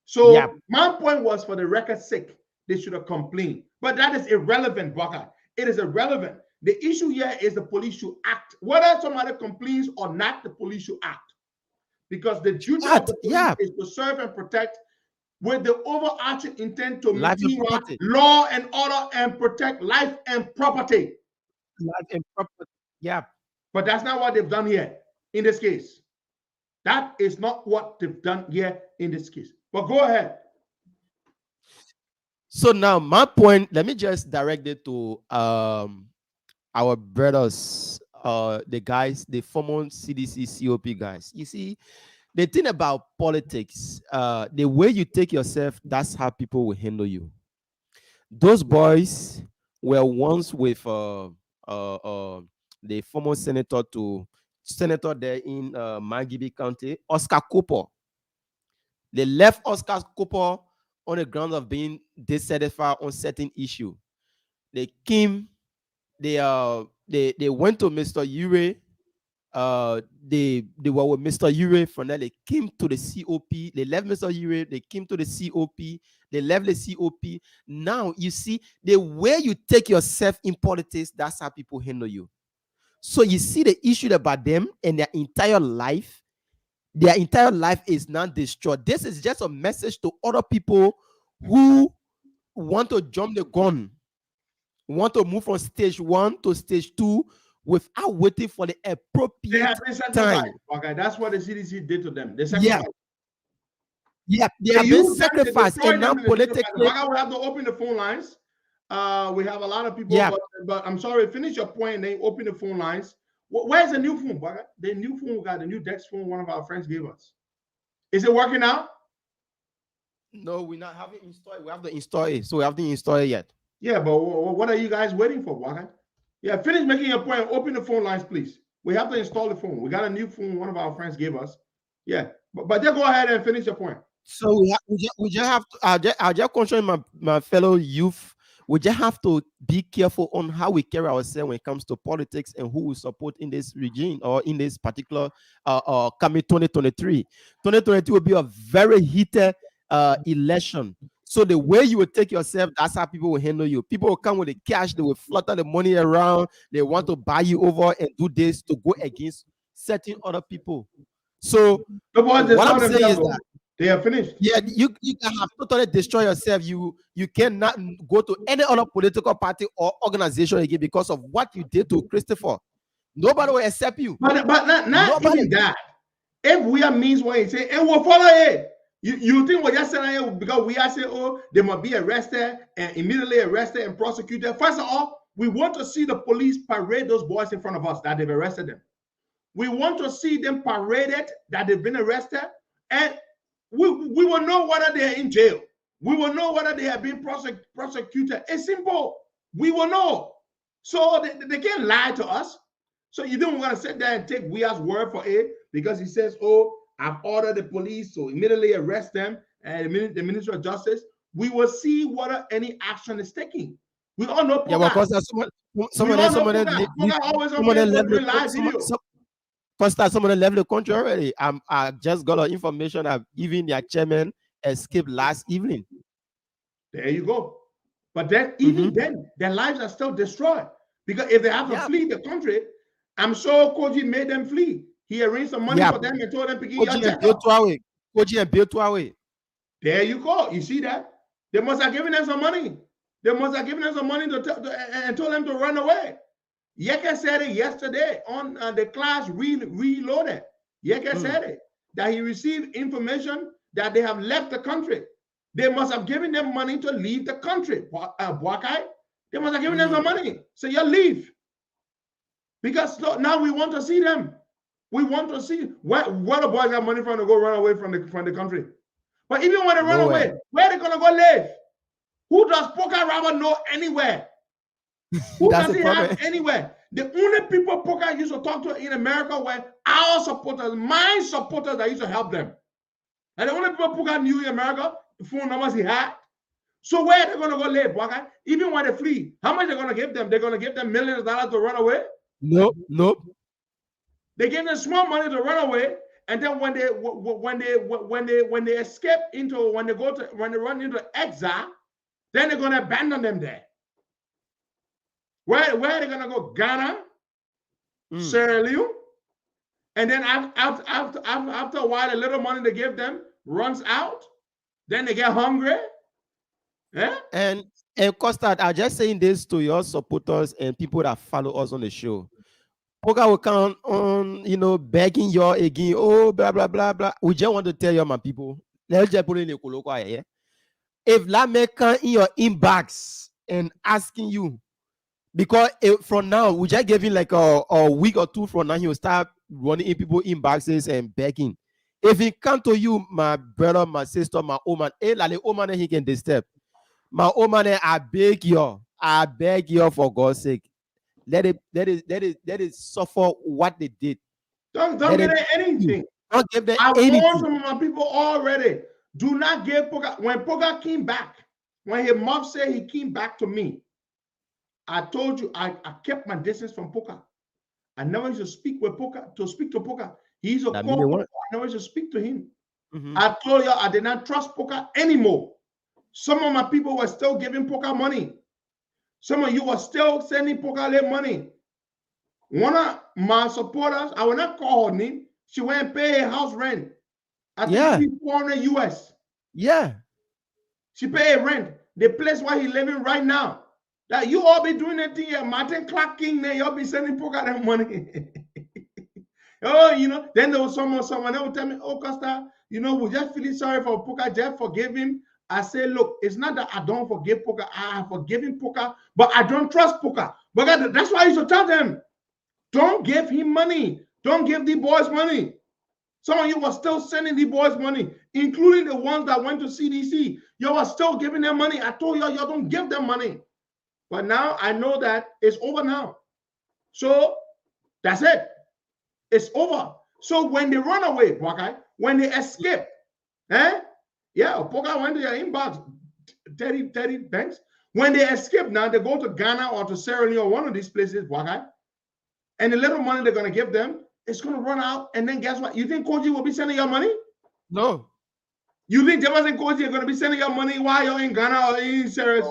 So my point was, for the record's sake, they should have complained. But that is irrelevant, Bwaka. It is irrelevant. The issue here is the police should act. Whether somebody complains or not, the police should act. Because the duty of the police is to serve and protect with the overarching intent to maintain law and order and protect life and property. Life and property. Yeah. But that's not what they've done here in this case. That is not what they've done here in this case. But go ahead. So now my point, let me just direct it to our brothers, the guys, the former CDC COP guys. You see, the thing about politics, the way you take yourself, that's how people will handle you. Those boys were once with the former senator there in Magibi County, Oscar Cooper. They left Oscar Cooper on the ground of being dissatisfied on certain issue. They came, they went to Mr. Ure. They were with Mr. Ure. From there, they came to the COP. They left Mr. Ure. They came to the COP. They left the COP. Now you see the way you take yourself in politics. That's how people handle you. So you see the issue about them and their entire life. Their entire life is not destroyed. This is just a message to other people who want to jump the gun, want to move from stage 1 to stage 2 without waiting for the appropriate time. Okay, that's what the CDC did to them. They sacrificed. Yeah, they have been sacrificed, and now politically, we have to open the phone lines. We have a lot of people, but I'm sorry, finish your point and then open the phone lines. Where's the new phone, Bugger? The new phone, we got the new Dex phone one of our friends gave us. Is it working now? No, we not have it installed. We have to install it, so we haven't installed it yet. Yeah, but what are you guys waiting for, Bugger? Yeah, finish making your point. Open the phone lines, please. We have to install the phone. We got a new phone one of our friends gave us. Yeah, but just go ahead and finish your point. So we just have to. I just caution my fellow youth. We just have to be careful on how we carry ourselves when it comes to politics and who we support in this regime or in this particular coming 2023. 2023 will be a very heated election. So the way you will take yourself, that's how people will handle you. People will come with the cash, they will flutter the money around, they want to buy you over and do this to go against certain other people. So what I'm saying is that they are finished. Yeah, you can have totally destroy yourself. You cannot go to any other political party or organization again because of what you did to Christopher. Nobody will accept you. But not even that. If we are means what you say, and we'll follow it. You think what you're saying because we are saying, oh, they must be arrested and immediately arrested and prosecuted. First of all, we want to see the police parade those boys in front of us that they've arrested them. We want to see them paraded that they've been arrested, and we will know whether they are in jail. We will know whether they have been prosecuted. It's simple. We will know. So they can't lie to us. So you don't want to sit there and take Weir's word for it because he says, oh, I've ordered the police to immediately arrest them and the Minister of Justice. We will see whether any action is taken. We all know. Yeah, because someone Costa, some of them left the country already. I just got information that even their chairman escaped last evening. There you go. But then, even then, their lives are still destroyed. Because if they have to flee the country, I'm sure Koji made them flee. He arranged some money for them and told them to get your check out. Koji and Bill Tuawe. There you go. You see that? They must have given them some money. They must have given them some money and told them to run away. Yeke said it yesterday on the class reloaded. Yeke said it, that he received information that they have left the country. They must have given them money to leave the country. Buakai, they must have given them some money. So you leave. Because now we want to see them. We want to see where the boys got money from to go run away from the country. But even when they run away, where are they going to go live? Who does Poker Robber know anywhere? Who does he have anywhere? The only people Poker used to talk to in America were our supporters, my supporters that used to help them. And the only people Poker knew in America, the phone numbers he had. So where are they going to go live, Poker? Even when they flee, how much are they going to give them? They're going to give them millions of dollars to run away? Nope. They give them small money to run away, and then when they escape into when they run into exile, then they're gonna abandon them there. Where are they gonna go? Ghana, Sierra Leone, and then after a while, the little money they give them runs out. Then they get hungry. Yeah. And Costa, I'm just saying this to your supporters and people that follow us on the show. Poker will come on, begging you again. Oh, blah, blah, blah, blah. We just want to tell you, my people. Let's just put in the colloquy, yeah? If Lame come in your inbox and asking you, because from now, we just giving like a week or two from now, he will start running in people's inboxes and begging. If he come to you, my brother, my sister, my woman, he can disturb. My woman, I beg you for God's sake. Let it suffer what they did. Don't give them anything. Don't give them anything. I warned some of my people already. Do not give Poker. When Poker came back, when his mom said he came back to me, I told you I kept my distance from Poker. I never used to speak with Poker, to speak to Poker. He's a call. I never used to speak to him. I told you I did not trust Poker anymore. Some of my people were still giving Poker money. Some of you are still sending Poker money. One of my supporters, I will not call her name. She went and pay her house rent. I think $400 US. Yeah. She paid rent. The place where he's living right now. That you all be doing that thing here. Martin Clark King there, y'all be sending Poker that money. Then there was someone that would tell me, oh, Costa, we're just feeling sorry for Poker. Just forgive him. I say, look, it's not that I don't forgive Poker. I have forgiven Poker, but I don't trust Poker. But that's why I should tell them, don't give him money. Don't give the boys money. Some of you were still sending the boys money, including the ones that went to CDC. You are still giving them money. I told you, you don't give them money. But now I know that it's over now. So that's it. It's over. So when they run away, when they escape, Poker went to your inbox, 30 banks. When they escape now, they go to Ghana or to Sierra Leone or one of these places, and the little money they're going to give them, it's going to run out. And then guess what? You think Koji will be sending your money? No. You think Devas and Koji are going to be sending your money while you're in Ghana or in Sierra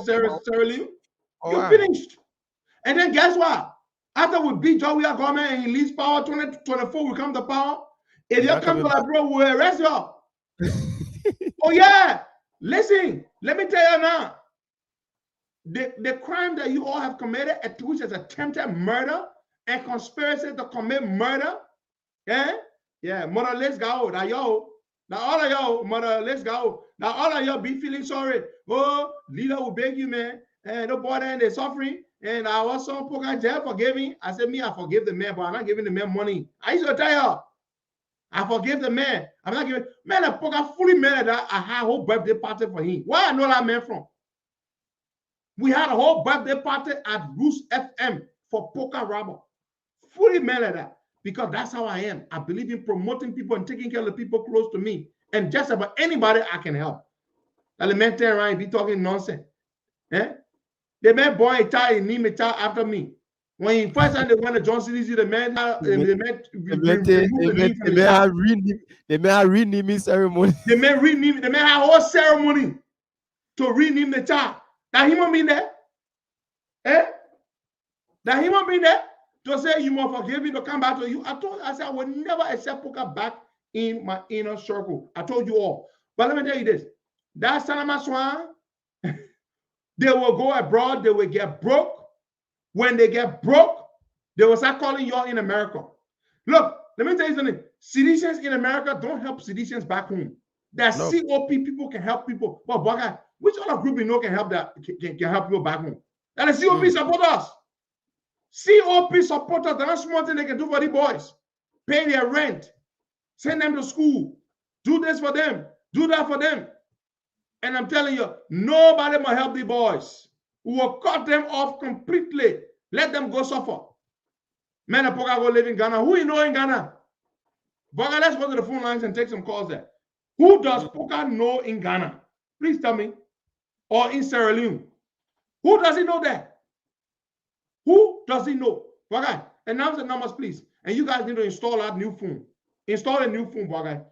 Leone? You're finished. And then guess what? After we beat Joey government and he leaves power, 2024 we come to power. If you come to that, bro, we'll arrest you. Oh yeah, listen, let me tell you now. The crime that you all have committed, which is attempted murder and conspiracy to commit murder, mother, let's go. Now all of y'all, mother, let's go. Now all of y'all be feeling sorry. Oh, leader will beg you, man. And the boy and they're suffering. And I also forgive me. I said, I forgive the man, but I'm not giving the man money. I used to tell y'all. I forgive the man. I'm not giving man a Poker fully mad that I had a whole birthday party for him. Where I know that man from? We had a whole birthday party at Roost FM for Poker Robber. Fully mad at that. Because that's how I am. I believe in promoting people and taking care of the people close to me. And just about anybody I can help. That the man turn around and be talking nonsense. The man born a child and name a child after me. When he first time they went to John CDC, the man they may have renaming ceremony. The man had a whole ceremony to rename the child. That human being there? That human being there to say you must forgive me to come back to you. I said I would never accept poker back in my inner circle. I told you all. But let me tell you this. That Sanama Swan, they will go abroad, they will get broke. When they get broke, they will start calling y'all in America. Look, let me tell you something. Seditionists in America don't help seditionists back home. That COP people can help people. But Baka, which other group you know can help can help people back home? That the COP supporters. COP supporters, the last small thing they can do for the boys. Pay their rent, send them to school, do this for them, do that for them. And I'm telling you, nobody will help the boys. We will cut them off completely. Let them go suffer. Men of Poga go live in Ghana. Who you know in Ghana? Boga, let's go to the phone lines and take some calls there. Who does Poga know in Ghana? Please tell me. Or in Sierra Leone. Who does he know there? Who does he know? Boga, announce the numbers, please. And you guys need to install that new phone. Install a new phone, Boga.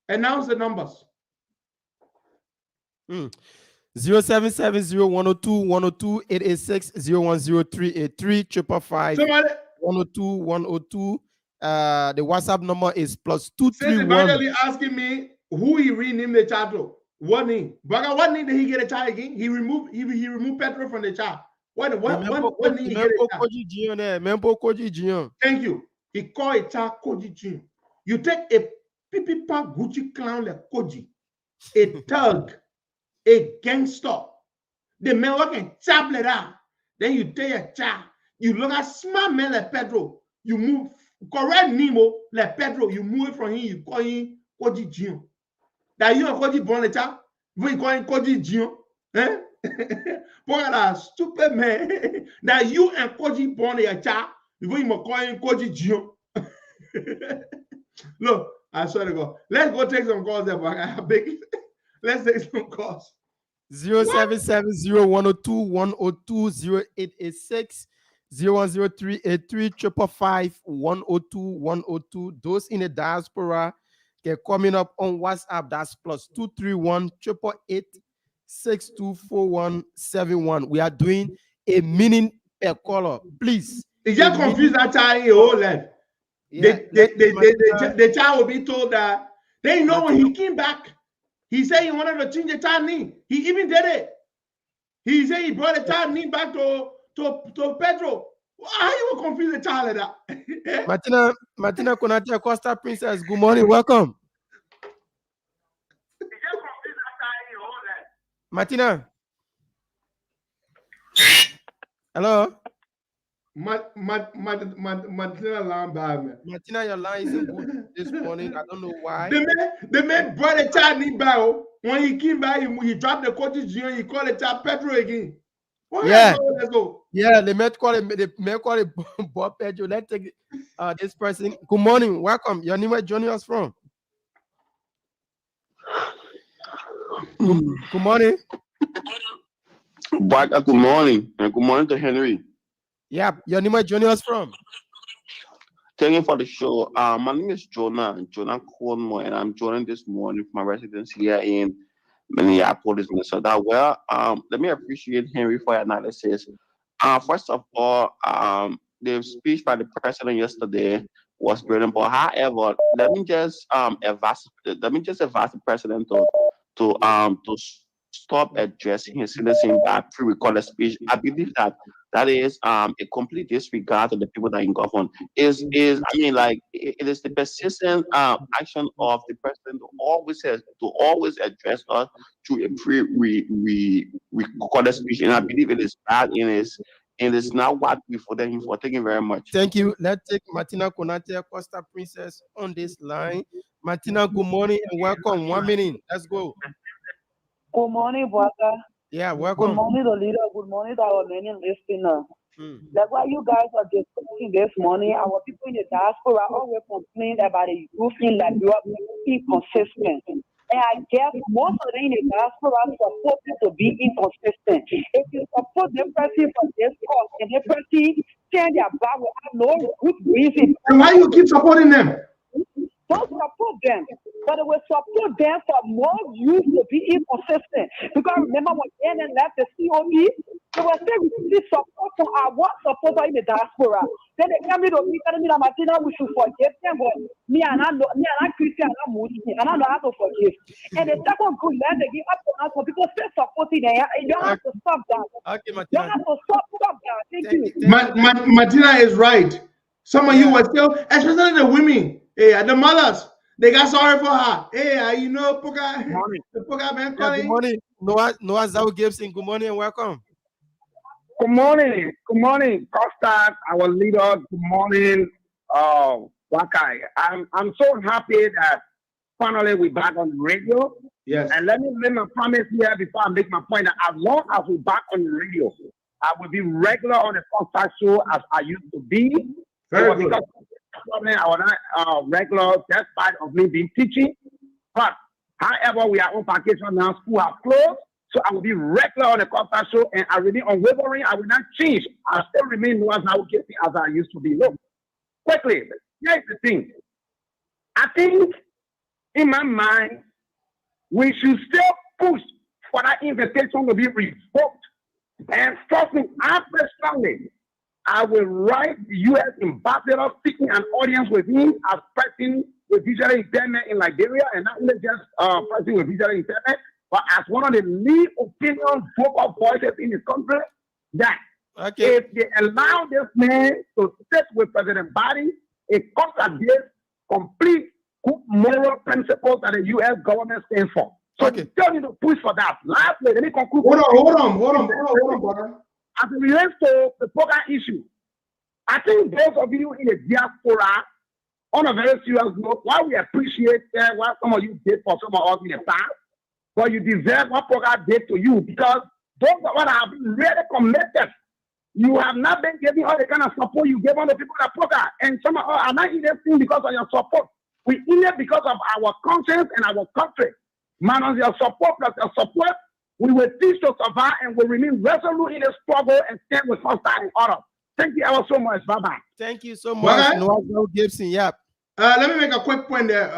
Announce the numbers. 077-012-102-102-886-010-383 555-102-102. The WhatsApp number is +231. Since Evangeline asking me who he renamed the child to, what name? Baga, what name did he get a child again? He removed Pedro from the child. What name he get a child? Thank you. He called a child Koji Jin. You take a pipipa Gucci clown like Koji, a thug, a gangster, the man working tablet out. Then you take a child, you look at smart man like Pedro, you move correct Nemo like Pedro, you move it from him, you call him Koji Jin. That you and Koji born a child, you call him Koji Jin. Eh? Boy, that stupid man. That you and Koji born a child, you call him Koji Jin. Look, I swear to God. Let's go take some calls there, but I beg you. Let's take some calls. 077-012-102-086-010-383-555-102-102. Those in the diaspora can coming up on WhatsApp. That's +231-888-624171. We are doing a minute per caller. Please. Is that confused that child in your whole life? Yeah, the child will be told that they know when he came back. He said he wanted to change the child name. He even did it. He said he brought the child name back to Pedro. How you will confuse the child like that? Martina Konatia, Costa Princess. Good morning. Welcome. Martina. Hello. Martina line bad, man. Martina, your line isn't good this morning. I don't know why. The man brought the child name back. When he came back, he dropped the Coach Junior. He called the child Pedro again. Let's go. Yeah, they may call it Bob Pedro. Let's take this person. Good morning. Welcome. Your name is joining us from. Good morning. Good morning. And good morning to Henry. Yeah, your name is joining us from. Thank you for the show. My name is Jonah Cornwall, and I'm joining this morning from my residence here in Minneapolis, Minnesota. Well, let me appreciate Henry for your analysis. First of all, the speech by the president yesterday was brilliant. But however, let me just advise the president to stop addressing his citizens by pre-recorded speech. I believe that is a complete disregard to the people that in government. It is the persistent action of the president to always address us through a pre-recorded speech, and I believe it is bad. It is not what we voted him for. Thank you very much. Thank you. Let's take Martina Konatia, Costa Princess, on this line. Martina, good morning and welcome. 1 minute. Let's go. Good morning, brother. Yeah, welcome. Good morning, the leader. Good morning to our many listeners. Like what you guys are discussing this morning, our people in the diaspora always complain about the youth in Liberia being inconsistent. And I guess most of them in the diaspora are supposed to be inconsistent. If you support the person for this cause and the person behind their back without no good reason. And why you keep supporting them? Don't support them, but it will support them for more youth to be inconsistent. Because remember when NN left the COP, they were saying we need support from our supporter in the diaspora. Then they came to me telling me that Martina, we should forgive them, but me and I'm Christian, I'm Muslim, and I know how to forgive. And the second good land they give up to us for people still supporting them. You don't have to stop that. Okay, You don't have to stop that. Thank you. Martina is right. Some of you were still, especially the women, the mothers, they got sorry for her. Hey, you know, the Poga man calling. Good morning, Noah Zau Gibson. Good morning and welcome. Good morning, Costa, our leader. Good morning, Wakai. I'm so happy that finally we're back on the radio. Yes. And let me make my promise here before I make my point that as long as we're back on the radio, I will be regular on the Costa Show as I used to be. Very good. I was not regular despite of me being teaching. But however, we are on vacation now, school are closed. So I will be regular on the Costa Show and I remain unwavering. I will not change. I still remain as I used to be. Look, quickly, here's the thing. I think in my mind, we should still push for that invitation to be revoked. And trust me, I personally, I will write the U.S. ambassador seeking an audience with him as person with visual impairment in Liberia, and not only just person with visual impairment, but as one of the lead opinion vocal voices in the country, that if they allow this man to sit with President Biden, it comes against complete good moral principles that the U.S. government stands for. So we still need to push for that. Lastly, let me conclude. Hold on, brother. As it relates to the program issue, I think those of you in the diaspora, on a very serious note, while we appreciate what some of you did for some of us in the past, but you deserve what program did to you because those of us have been really committed. You have not been giving all the kind of support you gave on the people that program. And some of us are not in this thing because of your support. We in it because of our conscience and our country. Man, on your support plus your support, we will teach to survive and will remain resolute in the struggle and stand with Costa in order. Thank you ever so much. Bye-bye. Thank you so much, Noah Zau Gibson. Yep. Let me make a quick point there.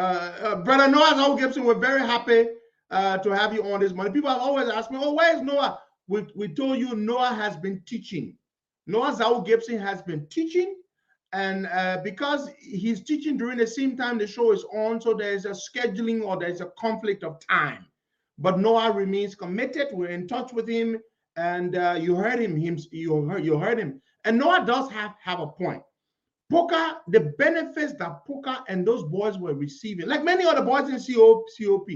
Brother Noah Zau Gibson, we're very happy to have you on this morning. People have always asked me, oh, where is Noah? We told you Noah has been teaching. Noah Zau Gibson has been teaching. And because he's teaching during the same time the show is on, so there's a scheduling or there's a conflict of time. But Noah remains committed. We're in touch with him, and you heard him. You heard him. And Noah does have a point. Poca, the benefits that Poca and those boys were receiving, like many other boys in COP.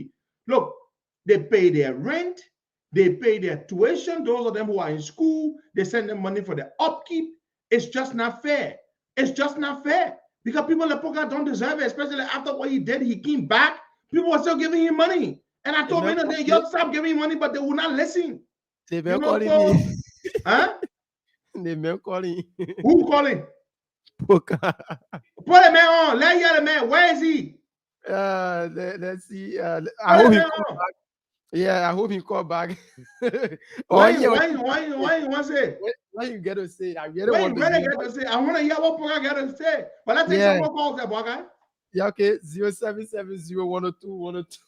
Look, they pay their rent, they pay their tuition. Those of them who are in school, they send them money for the upkeep. It's just not fair. It's just not fair because people like Poca don't deserve it, especially after what he did. He came back. People were still giving him money. And I told them, y'all stop giving money, but they will not listen. They've been calling me. Huh? They've been calling. Who calling? Poca. Put the man on. Let hear the man. Where is he? Let's see. I hope he call back. Yeah, I hope he call back. Why you want to say? Why you get to say? I really want to say. I want to hear what Poca got to say. But let's take some more calls there, boy. Yeah, okay. 0770-102-102.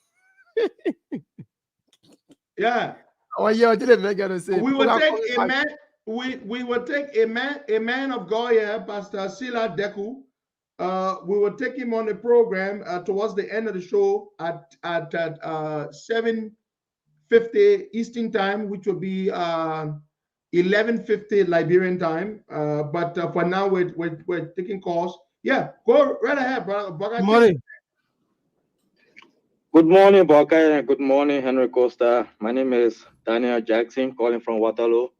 Yeah. Oh yeah, I didn't make it say. We will take a man. We will take a man of God here, Pastor Sila Deku. We will take him on the program towards the end of the show at 7:50 Eastern time, which will be 11:50 Liberian time. But for now, we're taking calls. Yeah, go right ahead, brother. Good morning. Good morning, Bokai, and good morning, Henry Costa. My name is Daniel Jackson, calling from Waterloo,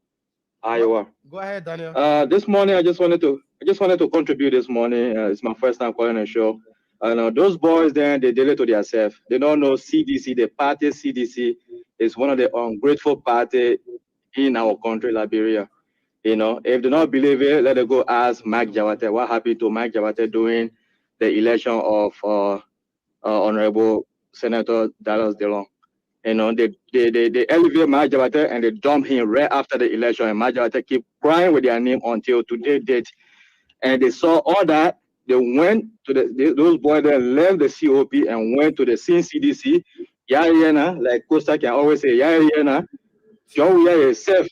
Iowa. Go ahead, Daniel. This morning, I just wanted to contribute. This morning, it's my first time calling a show. Those boys there, they did it to themselves. They don't know CDC. The party CDC is one of the ungrateful party in our country, Liberia. If they don't believe it, let them go ask Mike Jawate. What happened to Mike Jawate during the election of Honorable Senator Dallas DeLong? They elevate Mike Jawate and they dump him right after the election. And Mike Jawate keep crying with their name until today date. and they saw all that. They went to those boys that left the COP and went to the same CDC. Yeah, like Costa can always say, yeah, John Weah yourself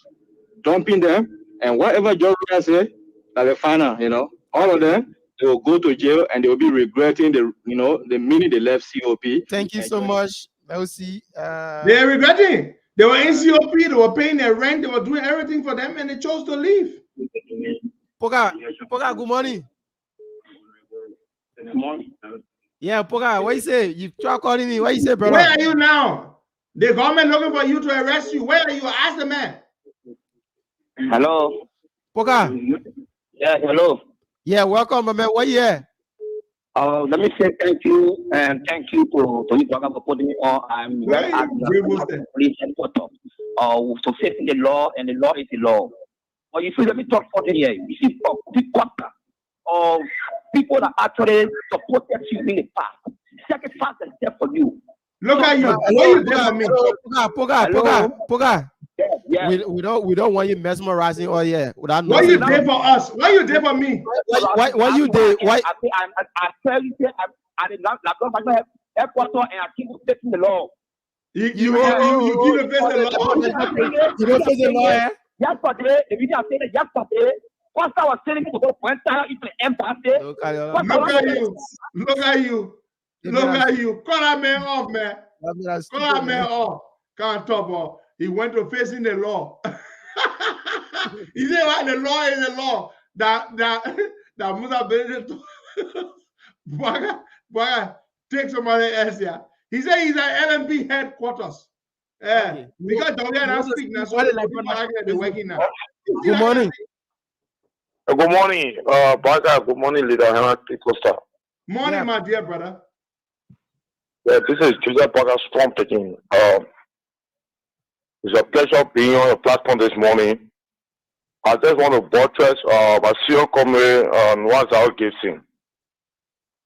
dumping them, and whatever John Weah say, like the final, all of them, they will go to jail and they will be regretting the minute they left COP. Thank you so much, Elsie. They're regretting. They were in COP, they were paying their rent, they were doing everything for them, and they chose to leave. Poga, good morning. Yeah, Poga, what you say? You try calling me. What you say, brother? Where are you now? The government looking for you to arrest you. Where are you? Ask the man. Hello. Poga. Yeah, hello. Yeah, welcome, my man. What you here? Let me say thank you and thank you to Tony Poga for putting me on. I'm very happy to police headquarters to facing the law, and the law is the law. But you see, let me talk for the here. You see, people that actually supported you in the past, sacrifice themselves for you. Look at you. What you did for me? Poga. Yeah. We don't want you mesmerizing all year. What you did for us? What you did for me? What you did? Why? I tell you, I did not headquarters, and I keep taking the law. You give the face the law. You don't face the law, eh? Yesterday, the video said that yesterday, Costa was telling me to go point out into the embassy. Look at you. Call that man off, man. Call that man off. Can't talk about. He went to facing the law. He said, "What the law is the law." That Musa Benedict Baga take somebody else here. He said he's at LMP headquarters. Yeah, because don't let us speak now. So they're working now. Good morning. Good morning, Baga. Good morning, leader Henry Costa. Morning, my dear brother. Yeah, this is Joseph Baga Storm taking. It's a pleasure being on your platform this morning. I just want to buttress my senior comrade Nwazao Gibson.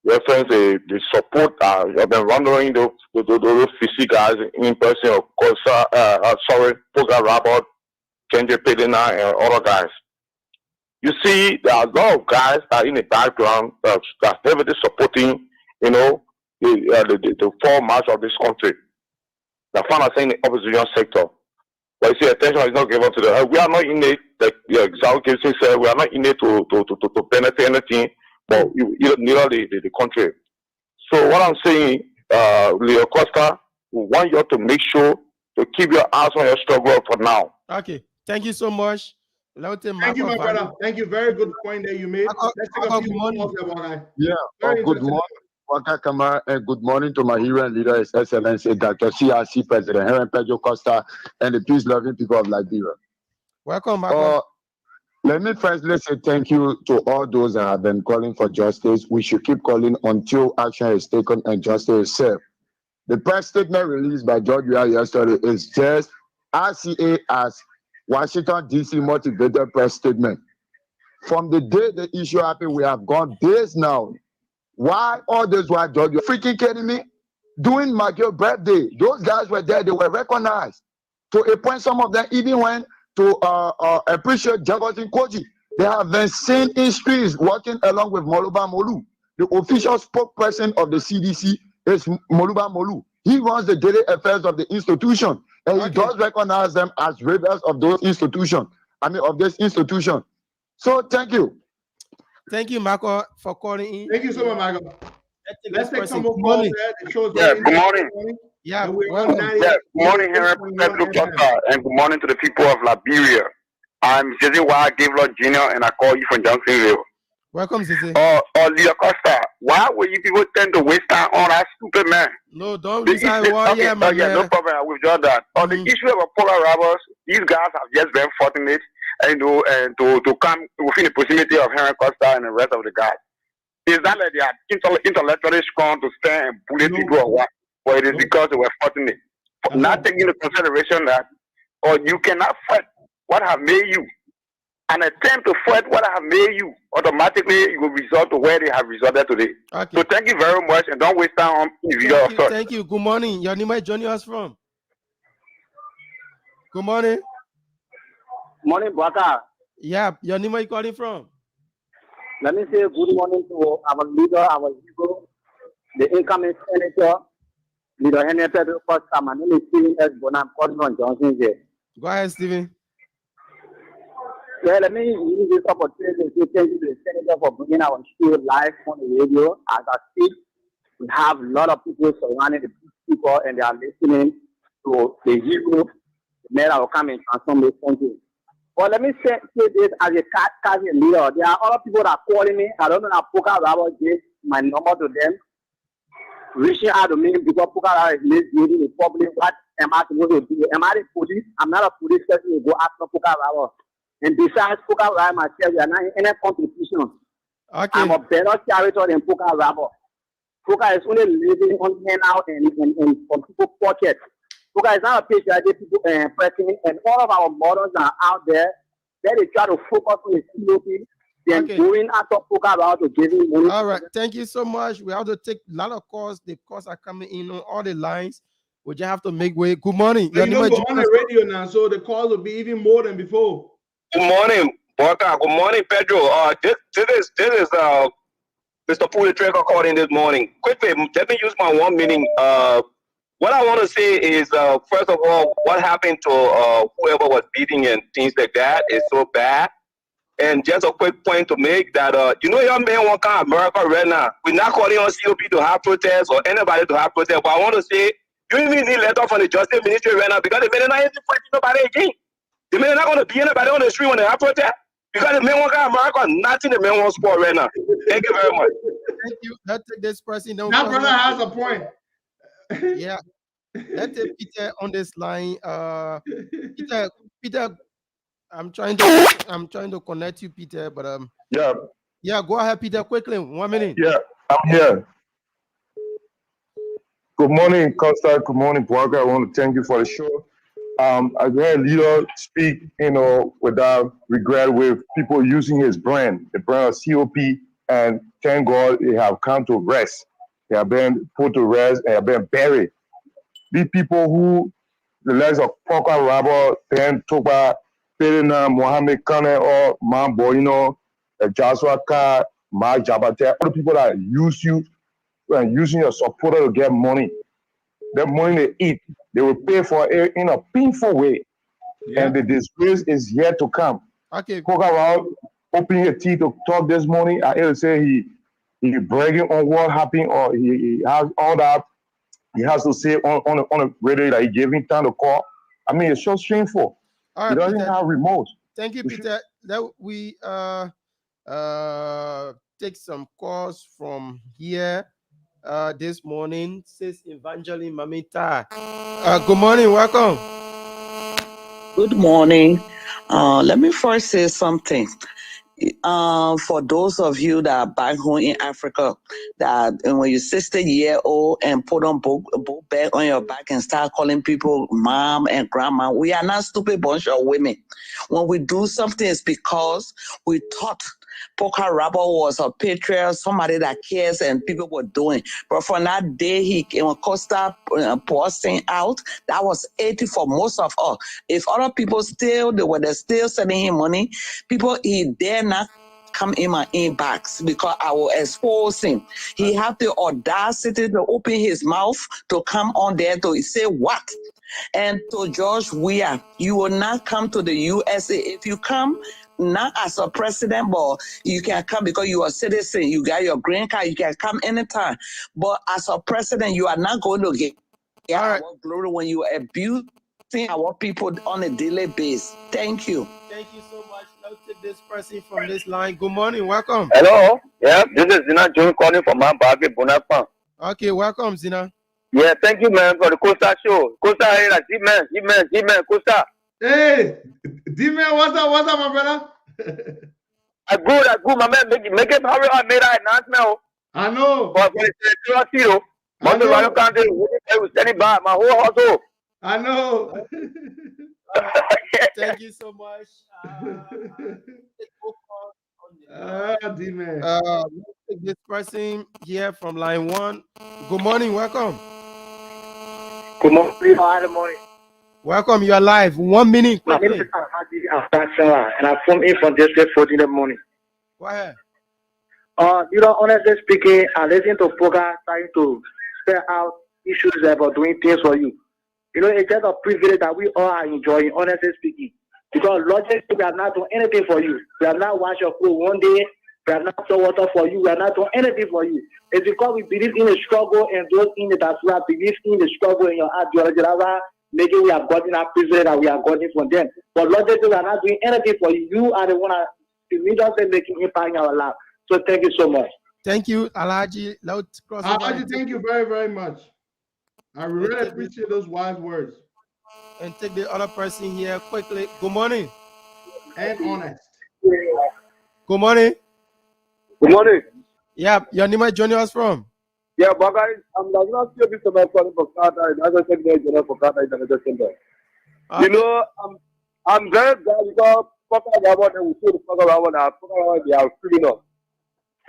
Reference the support I've been wondering those PC guys in person, of course, Poga Robert, Kenji Pedina, and other guys. You see, there are a lot of guys that are in the background that are heavily supporting, the full march of this country. The final saying the opposition sector. But you see, attention is not given to them. We are not in it, like Zao Gibson said, we are not in it to benefit anything, but neither the country. So what I'm saying, Leo Costa, we want you to make sure to keep your eyes on your struggle for now. Okay, thank you so much. Thank you, my brother. Thank you. Very good point that you made. Let's take a few calls about that. Yeah. Good morning, Waka Kamara, and good morning to my hero and leader, His Excellency Dr. CRC President Henry Pedro Costa and the peace-loving people of Liberia. Welcome, Marco. Let me firstly say thank you to all those that have been calling for justice. We should keep calling until action is taken and justice is served. The press statement released by George Weah yesterday is just RCA as Washington, D.C. motivated press statement. From the day the issue happened, we have gone days now. Why all this while, George? You're freaking kidding me? Doing Michael's birthday, those guys were there, they were recognized. To a point, some of them even went to appreciate Jefferson Koji. They have been seen in streets working along with Moluba Molu. The official spokesperson of the CDC is Moluba Molu. He runs the daily affairs of the institution, and he does recognize them as ravers of those institutions. Of this institution. So thank you. Thank you, Marco, for calling in. Thank you so much, Marco. Let's take some more Good calls morning. there. Good morning. Yeah, Good morning, Henry Pedro Costa, and good morning to the people of Liberia. I'm Jesse Wild Gaylord Jr., and I call you from Johnsonville. Welcome, Zizi. Leo Costa, why will you people tend to waste time on that stupid man? No, don't waste time. Yeah, no problem. I withdraw that. On the issue of Poga robbers, these guys have just been fortunate, and to come within the proximity of Henry Costa and the rest of the guys. Is that like they are intellectually strong to stand and bully people or what? Or it is because they were fortunate? Not taking into consideration that, or you cannot fight what have made you. An attempt to fight what have made you, automatically you will result to where they have resorted today. Okay. So thank you very much, and don't waste time on individual. Thank you. Good morning. Your name is joining us from? Good morning. Morning, Baka. Yeah, your name is calling from? Let me say good morning to our leader, our hero, the incoming senator, Leader Henry Pedro Costa. My name is Stephen S. Bonham, calling from Johnson here. Go ahead, Stephen. Well, let me use this opportunity to say thank you to the senator for bringing our show live on the radio. As I speak, we have a lot of people surrounding the people and they are listening to the hero, the man that will come and transform this country. But let me say this as a category leader. There are other people that are calling me. I don't know if Poker Rabble gave my number to them, reaching out to me because Poker Rabble is misleading the public. What am I supposed to do? Am I the police? I'm not a police person to go after Poker Rabble. And besides, Poker Rabble myself, we are not in any competition. Okay. I'm a better character than Poker Rabble. Poker is only living on handout and from people's pockets. Poker is not a patriotic people person, and all of our models are out there. Then they try to focus on the COP, then going after Poker Rabble to give him money. All right, thank you so much. We have to take a lot of calls. The calls are coming in on all the lines. We just have to make way. Good morning. You know, we're on the radio now, so the calls will be even more than before. Good morning, Boca. Good morning, Pedro. This is Mr. Pooler Traker calling this morning. Quickly, let me use my 1 minute. What I want to say is, first of all, what happened to whoever was beating and things like that is so bad. And just a quick point to make that, young men want to come America right now. We're not calling on COP to have protests or anybody to have protests. But I want to say, you even need a letter from the Justice Ministry right now because the men are not even fighting nobody again. The men are not going to be anybody on the street when they have protest. Because the men want to come America, nothing the men want sport right now. Thank you very much. Thank you. Let's take this person. That brother has a point. Yeah. Let's take Peter on this line. Peter, I'm trying to connect you, Peter, but yeah, go ahead, Peter, quickly. 1 minute. Yeah, I'm here. Good morning, Costa. Good morning, Parker. I want to thank you for the show. I heard leader speak, without regret with people using his brand, the brand of COP, and thank God they have come to rest. They have been put to rest and have been buried. These people who, the likes of Poker Rabble, Ben Toba, Perina, Mohammed Kane, or Mambo, Joshua Carr, Mark Jabate, all the people that use you and using your supporter to get money. The money they eat, they will pay for it in a painful way. Yeah. And the disgrace is yet to come. Okay. Poker Rabble opening his teeth to talk this morning. I hear say he bragging on what happened, or he has all that he has to say on the radio that he gave him time to call. I mean, it's so shameful. All right, he doesn't Peter, have remorse. Thank you, Peter. That we take some calls from here this morning. Says Evangeline Mamita. Good morning, welcome. Good morning. Let me first say something. For those of you that are back home in Africa, that when you're 60-year-old and put on both bag on your back and start calling people mom and grandma, we are not stupid bunch of women. When we do something, it's because we thought Poker Rabble was a patriot, somebody that cares, and people were doing. But from that day, when Costa posting out, that was 80 for most of us. If other people they're still sending him money, he dare not come in my inbox because I will expose him. He had the audacity to open his mouth to come on there to say what? And to George Weah, you will not come to the USA. If you come, not as a president, but you can come because you are a citizen. You got your green card. You can come anytime. But as a president, you are not going to get our glory when you abuse our people on a daily basis. Thank you. Thank you so much. Let's take this person from this line. Good morning, welcome. Hello. Yeah, this is Zina John calling from Mambagi, Bonapa. Okay, welcome, Zina. Yeah, thank you, man, for the Costa Show. Costa, hey, G-Man, Costa. Hey, D-Man, what's up, my brother? I good, my man. Make it hurry. I made that announcement. I know. For the zero. Monday, Ryan County, we're standing by my whole household. I know. Thank you so much. D-Man. Let's take this person here from line 1. Good morning, welcome. Good morning. Good morning. Welcome, you are live. 1 minute. My name is Ahadi Aftansala, and I'm from District 14 in the morning. Go ahead. Honestly speaking, I listen to Poga trying to spell out issues about doing things for you. It's just a privilege that we all are enjoying, honestly speaking. Because logically, we are not doing anything for you. We have not washed your clothes one day. We have not sold water for you. We are not doing anything for you. It's because we believe in the struggle and those in it as well believe in the struggle in your ideology. That's why maybe we have gotten that privilege that we are getting from them. But logically, we are not doing anything for you. You are the one that need us and making impact in our life. So thank you so much. Thank you, Alhaji. Alhaji, thank you very, very much. I really appreciate those wise words. And take the other person here quickly. Good morning. And honest. Good morning. Good morning. Yeah, your name is joining us from? Yeah, but guys, I'm not sure if I'm calling for Qatar. I don't think they're for Qatar International Center. I'm very glad because Qatar Rawat and we see the Qatar Rawat, they are freeing us.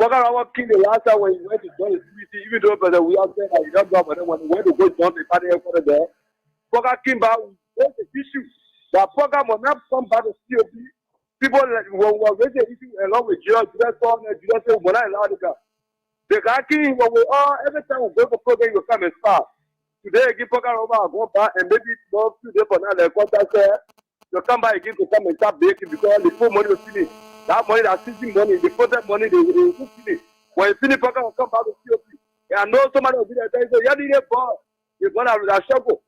Qatar Rawat killed the last time when he went to join the CBC, even though but we are saying that we don't go, but then when he went to go join the party headquarters there, Qatar came back with the issue that Qatar must not come back to COP. People were raising the issue along with Judas said, when I allowed the guy. The guy came when we all, every time we go for program, you come and start. Today, again, Qatar Rawat go back and maybe not 2 days for now, the contract there. You come back again to come and start baking because the full money was finished. That money, that season money, the project money, they will finish. When you finish, program will come back to COP. And I know somebody will be there and say, yeah, they bought. You're going to struggle.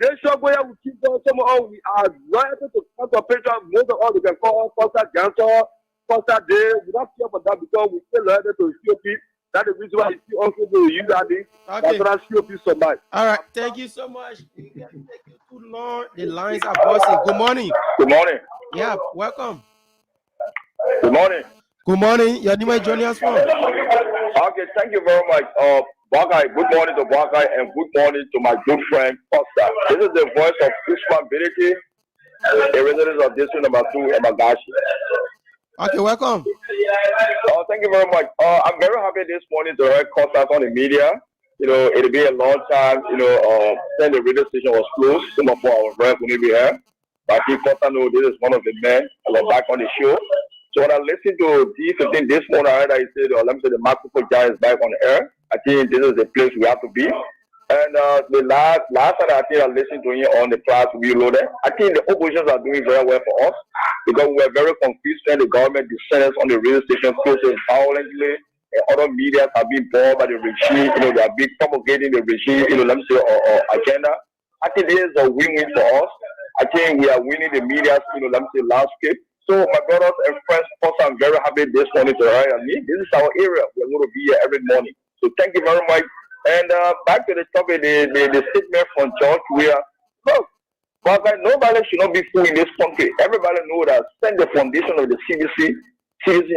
They struggle here, we keep going. Some of all, we are not able to come to a picture. Most of all, we can call Costa Ganso, Costa Day. We don't care about that because we still learn to COP. That's the reason why you see also the use that thing. That's what COP survive. All right, thank you so much. We can't take you too long. The lines are busting. Good morning. Good morning. Yeah, welcome. Good morning. Good morning. Your name is joining us from? Okay, thank you very much. Bagai, good morning to Bagai and good morning to my good friend Costa. This is the voice of Usman Biriki, a resident of district number 2, Emagashi. Okay, welcome. Thank you very much. I'm very happy this morning to hear Costa on the media. It'll be a long time, when the radio station was closed. Some of our friends wouldn't be here. But I think Costa knows this is one of the men that are back on the show. So when I listened to D15 this morning, I heard that he said, let me say the microphone guy is back on air. I think this is the place we have to be. And the last time I think I listened to him on the class reloaded, I think the oppositions are doing very well for us because we were very confused when the government descended on the radio station closes violently and other media have been bored by the regime, they are been propagating the regime, let me say, or agenda. I think this is a win-win for us. I think we are winning the media's, let me say, landscape. So my brothers and friends, first, I'm very happy this morning to hear me. This is our area. We're going to be here every morning. So thank you very much. And back to the topic, the statement from George, look, nobody should not be fooled in this country. Everybody knows that since the foundation of the CDC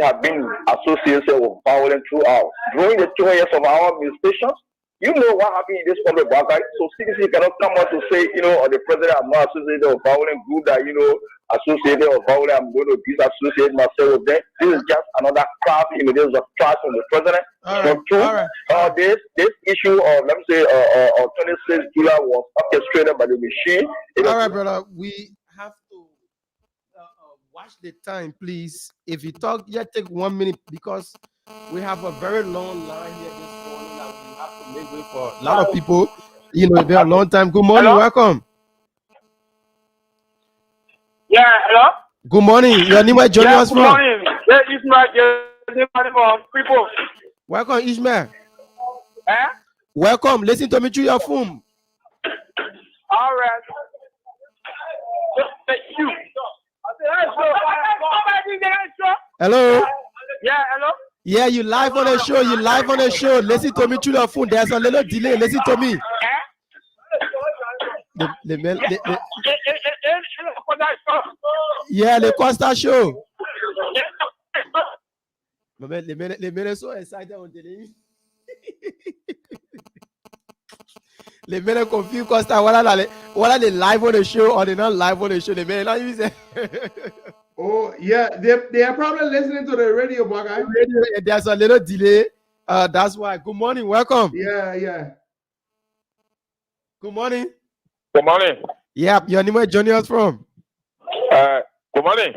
have been associated with violence throughout. During the 2 years of our administration, you know what happened in this country, so CDC cannot come out to say, or the president, I'm not associated with violent group that, associated with violence, I'm going to disassociate myself with them. This is just another craft, this is a trust from the president. This issue of, let me say, 26 July was orchestrated by the machine. All right, brother, we have to watch the time, please. If you talk, take 1 minute because we have a very long line here this morning that we have to make way for a lot of people. It's been a long time. Good morning, Hello? welcome. Yeah, hello? Good morning. Your name is joining us from? Good morning. Yeah, Ismail, people. Welcome, Ishmael. Eh? Welcome. Listen to me through your phone. All right. You. Hello? Yeah, hello? Yeah, you live on the show. You live on the show. Listen to me through your phone. There's a little delay. Listen to me. Yeah, the Costa Show. The men so excited on the the men confused Costa. What are they live on the show or they not live on the show? The men not even say. Oh yeah, they are probably listening to the radio, Bagai. There's a little delay. That's why. Good morning, welcome. Yeah. Good morning. Good morning. Yeah, your name is joining us from? Good morning.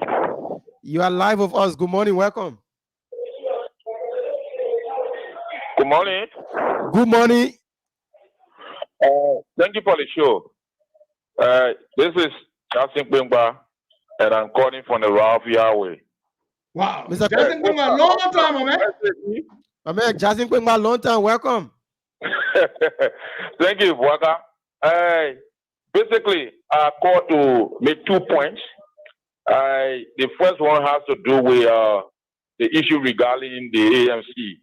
You are live with us. Good morning, welcome. Good morning. Good morning. Thank you for the show. This is Justin Bingba, and I'm calling from the Ralph Yahweh. Wow. Mr. Justin Bingba, long time, my man. My man, Justin Bingba, long time. Welcome. Thank you, Waka. Basically, I call to make 2 points. The first one has to do with the issue regarding the ANC.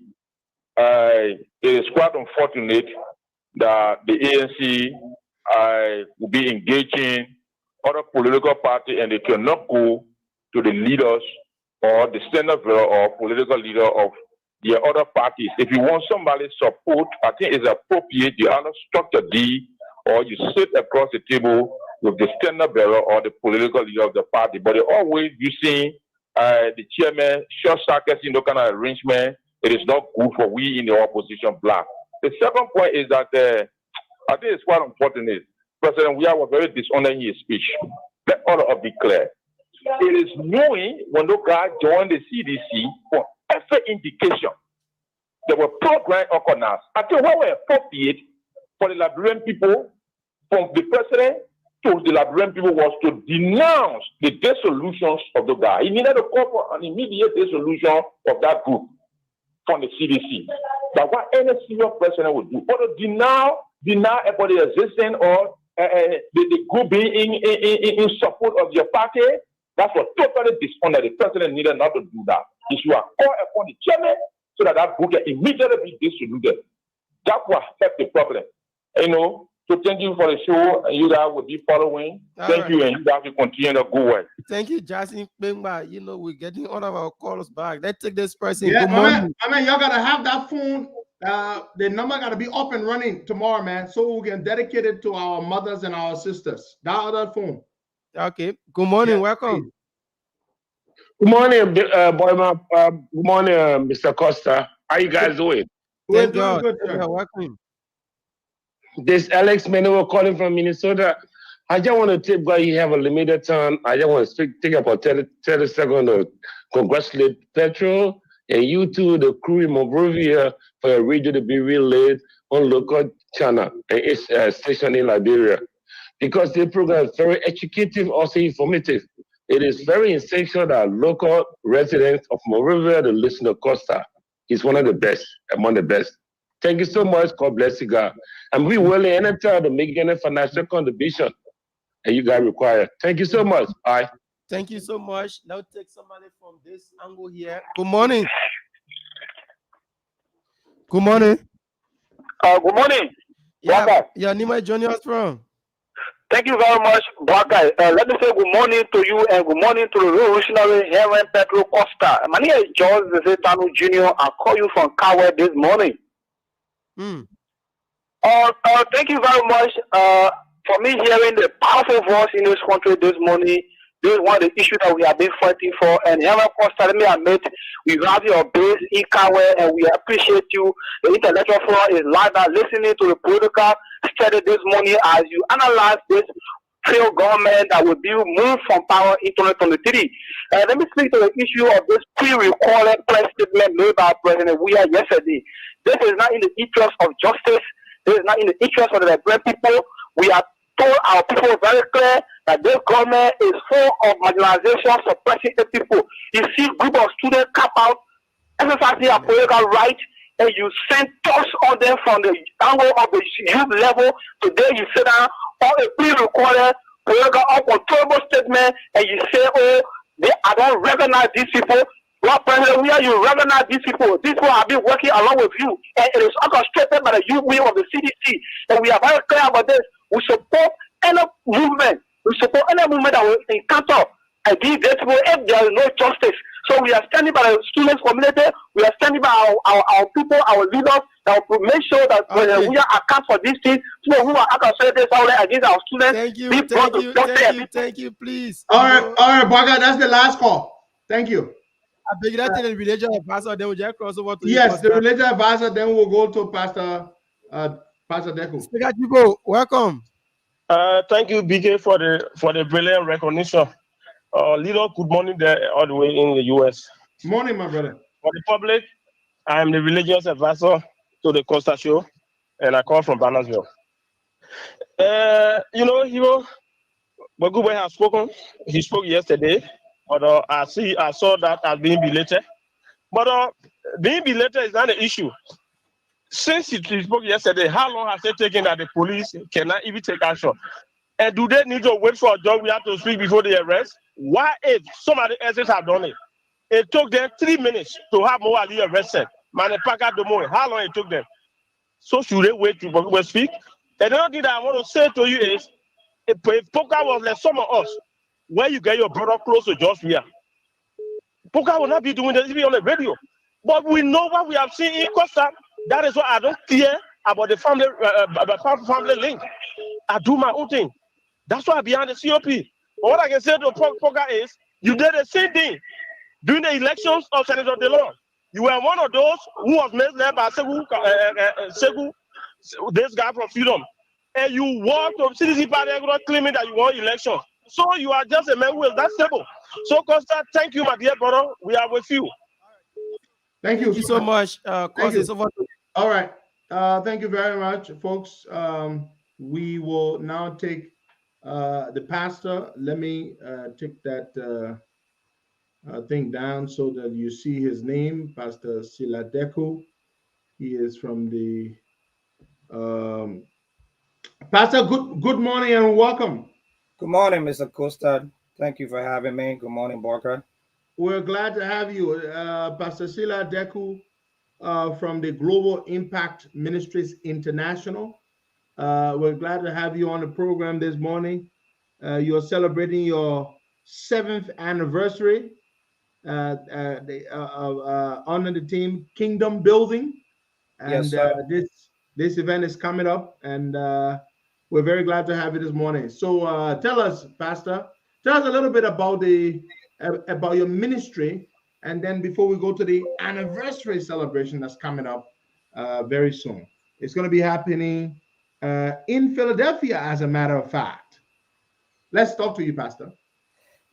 It is quite unfortunate that the ANC will be engaging other political parties and they cannot go to the leaders or the senator or political leader of the other parties. If you want somebody's support, I think it's appropriate you either structure D or you sit across the table with the standard bearer or the political leader of the party. But they're always using the chairman, short circuits, kind of arrangement. It is not good for we in the opposition bloc. The second point is that I think it's quite unfortunate. President Weah was very dishonest in his speech. Let all of it be clear. It is knowing when the guy joined the CDC for every indication there were programs organized. I think what were appropriate for the Liberian people, from the president to the Liberian people, was to denounce the dissolutions of the guy. He needed to call for an immediate dissolution of that group from the CDC. That's what any senior president would do. Or to deny about the existence or the group being in support of your party. That's what totally dishonest. The president needed not to do that. He should have called upon the chairman so that that group can immediately be dissoluted. That will help the problem. So thank you for the show, and you guys will be following. Thank you, and you guys will continue the good work. Thank you, Justin Bingba. We're getting all of our calls back. Let's take this person. Yeah, Good morning. I mean, y'all gotta have that phone. The number gotta be up and running tomorrow, man, so we can dedicate it to our mothers and our sisters. That other phone. Okay. Good morning. Welcome. Good morning, good morning, Mr. Costa. How you guys doing? We're doing good, sir. Yeah, welcome. This Alex Manuel calling from Minnesota. I just want to tip, but you have a limited time. I just want to take about 30 seconds to congratulate Petro and you too, the crew in Monrovia, for your radio to be relayed on local channel and its station in Liberia. Because the program is very educative, also informative. It is very essential that local residents of Monrovia to listen to Costa. He's one of the best, among the best. Thank you so much. God bless you, God. And we willing anytime to make any financial contribution that you guys require. Thank you so much. Bye. Thank you so much. Now take somebody from this angle here. Good morning. Good morning. Good morning. Yeah, Nima joining us from. Thank you very much, Baka. Let me say good morning to you and good morning to the revolutionary Reverend Pedro Costa. My name is George Zetano Jr. I call you from Kawe this morning. Thank you very much for me hearing the powerful voice in this country this morning. This is one of the issues that we have been fighting for. And Reverend Costa, let me admit, we have your base in Kawe and we appreciate you. The intellectual forum is live now listening to the political study this morning as you analyze this failed government that will be moved from power in 2023. Let me speak to the issue of this pre-recorded press statement made by President Weah yesterday. This is not in the interest of justice. This is not in the interest of the Liberian people. We have told our people very clear that this government is full of marginalization, suppressing the people. You see a group of students cap out, exercising their political right, and you send toss on them from the angle of the youth level. Today you sit down on a pre-recorded political uncontrollable statement and you say, I don't recognize these people. Well, President Weah, you recognize these people. These people have been working along with you, and it is orchestrated by the youth wing of the CDC. And we are very clear about this. We support any movement. We support any movement that will encounter against these people if there is no justice. So we are standing by the students' community. We are standing by our people, our leaders, that will make sure that we are account for these things. People who are orchestrated against our students. Thank you, please. All right, Baga, that's the last call. Thank you. I beg that the religious advisor, then we'll just cross over to yes, the religious advisor, then we'll go to Pastor Deku. Speaker Jibo, welcome. Thank you, BJ, for the brilliant recognition. Leader, good morning there all the way in the US. Morning, my brother. For the public, I am the religious advisor to the Costa Show, and I call from Bannersville. Magube has spoken. He spoke yesterday, but I saw that as being belated. But being belated is not an issue. Since he spoke yesterday, how long has it taken that the police cannot even take action? And do they need to wait for a judge we have to speak before they arrest? Why if some of the essays have done it? It took them 3 minutes to have Mo Ali arrested. Manepaka Domo, how long it took them? So should they wait to speak? And another thing that I want to say to you is, if Poker was like some of us, where you get your brother close to just here, Poker will not be doing this on the radio. But we know what we have seen in Costa. That is why I don't care about the family link. I do my own thing. That's why I'm behind the COP. But what I can say to Poker is, you did the same thing during the elections of Senator DeLon. You were one of those who was misled by Segu, this guy from Freedom. And you walked to CDC party claiming that you won election. So you are just a man who is that stable. So Costa, thank you, my dear brother. We are with you. Thank you so much. Thank you. All right. Thank you very much, folks. We will now take the pastor. Let me take that thing down so that you see his name, Pastor Siladeku. He is from the Pastor. Good morning and welcome. Good morning, Mr. Costa. Thank you for having me. Good morning, Barker. We're glad to have you, Pastor Siladeku, from the Global Impact Ministries International. We're glad to have you on the program this morning. You're celebrating your 7th anniversary under the team Kingdom Building, and Yes, this event is coming up, and we're very glad to have you this morning. So tell us, Pastor, tell us a little bit about your ministry, and then before we go to the anniversary celebration that's coming up very soon. It's going to be happening in Philadelphia, as a matter of fact. Let's talk to you, Pastor.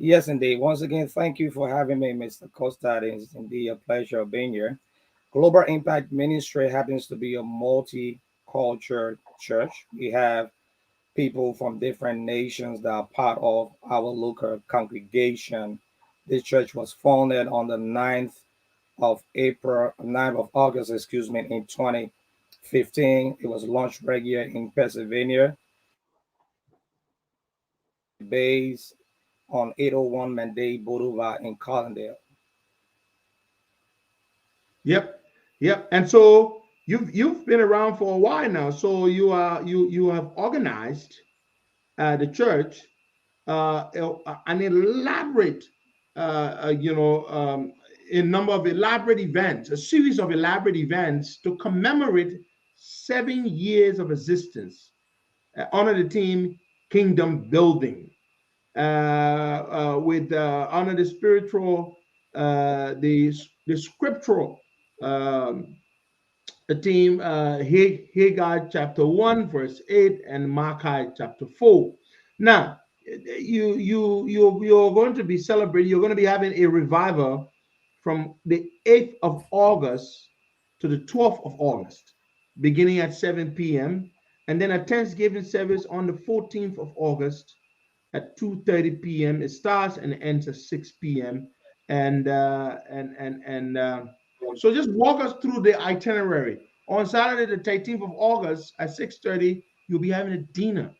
Yes, indeed. Once again, thank you for having me, Mr. Costa. It is indeed a pleasure of being here. Global Impact Ministry happens to be a multicultural church. We have people from different nations that are part of our local congregation. This church was founded on the 9th of August, in 2015. It was launched right here in Pennsylvania, based on 801 Mandate Boulevard in Collindale. Yep. And so you've been around for a while now. So you have organized the church an elaborate a number of elaborate events, a series of elaborate events to commemorate 7 years of existence. Honor the team Kingdom Building. With honor the spiritual, the scriptural, the team Haggai chapter 1 verse 8 and Malachi chapter 4. Now you're going to be celebrating. You're going to be having a revival from the 8th of August to the 12th of August, beginning at 7 p.m. and then a Thanksgiving service on the 14th of August at 2:30 p.m. It starts and ends at 6 p.m. And so just walk us through the itinerary. On Saturday, the 13th of August at 6:30, you'll be having a dinner,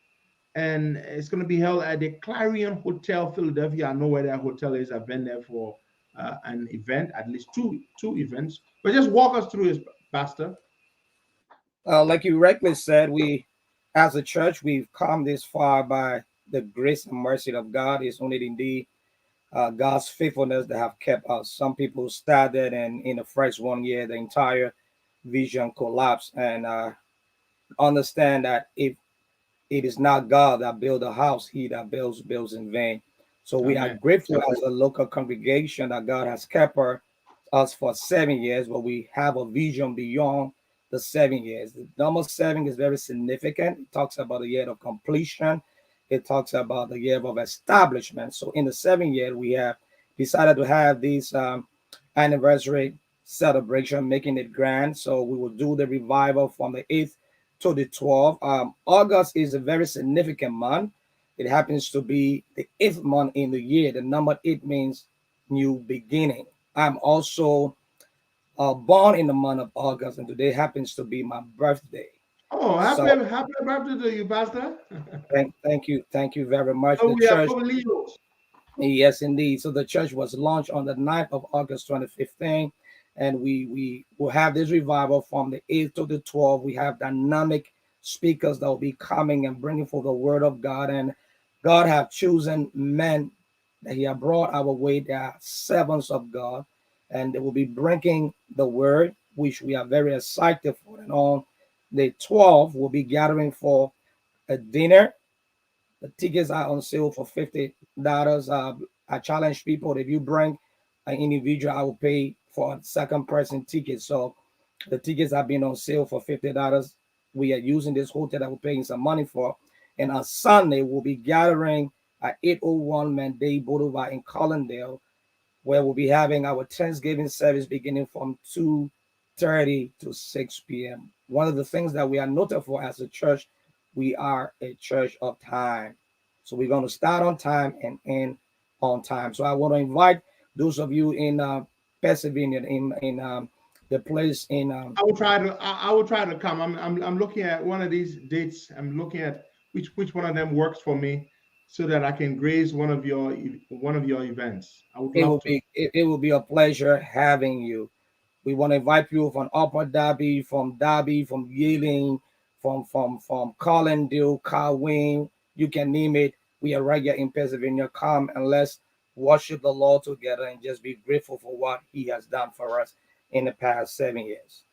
and it's going to be held at the Clarion Hotel, Philadelphia. I know where that hotel is. I've been there for an event, at least two events. But just walk us through it, Pastor. Like you rightly said, we, as a church, we've come this far by the grace and mercy of God. It's only indeed God's faithfulness that have kept us. Some people started, and in the first 1 year, the entire vision collapsed. And understand that if it is not God that built a house, he that builds in vain. So we are grateful as a local congregation that God has kept us for 7 years, but we have a vision beyond the 7 years. The number 7 is very significant. It talks about the year of completion. It talks about the year of establishment. So in the 7 year, we have decided to have this anniversary celebration, making it grand. So we will do the revival from the 8th to the 12th. August is a very significant month. It happens to be the 8th month in the year. The number 8 means new beginning. I'm also born in the month of August, and today happens to be my birthday. Oh, happy birthday to you, Pastor. Thank you very much. So The we are church, Leos. yes, indeed. So the church was launched on the 9th of August 2015, and we will have this revival from the 8th to the 12th. We have dynamic speakers that will be coming and bringing forth the word of God, and God have chosen men that He have brought our way. They are servants of God, and they will be bringing the word, which we are very excited for. And on the 12th, we'll be gathering for a dinner. The tickets are on sale for $50. I challenge people, if you bring an individual, I will pay for a second person ticket. So the tickets have been on sale for $50. We are using this hotel that we're paying some money for. And on Sunday, we'll be gathering at 801 Mandate Boulevard in Collindale, where we'll be having our Thanksgiving service beginning from 2:30 to 6 p.m. One of the things that we are noted for as a church, we are a church of time. So we're going to start on time and end on time. So I want to invite those of you in Pennsylvania, in the place in. I will try to. I will try to come. I'm looking at one of these dates. I'm looking at which one of them works for me, so that I can grace one of your events. I would love to. It will be a pleasure having you. We want to invite people from Upper Darby, from Yeeling, from Collindale, Carwin. You can name it. We are right here in Pennsylvania. Come and let's worship the Lord together and just be grateful for what He has done for us in the past 7 years.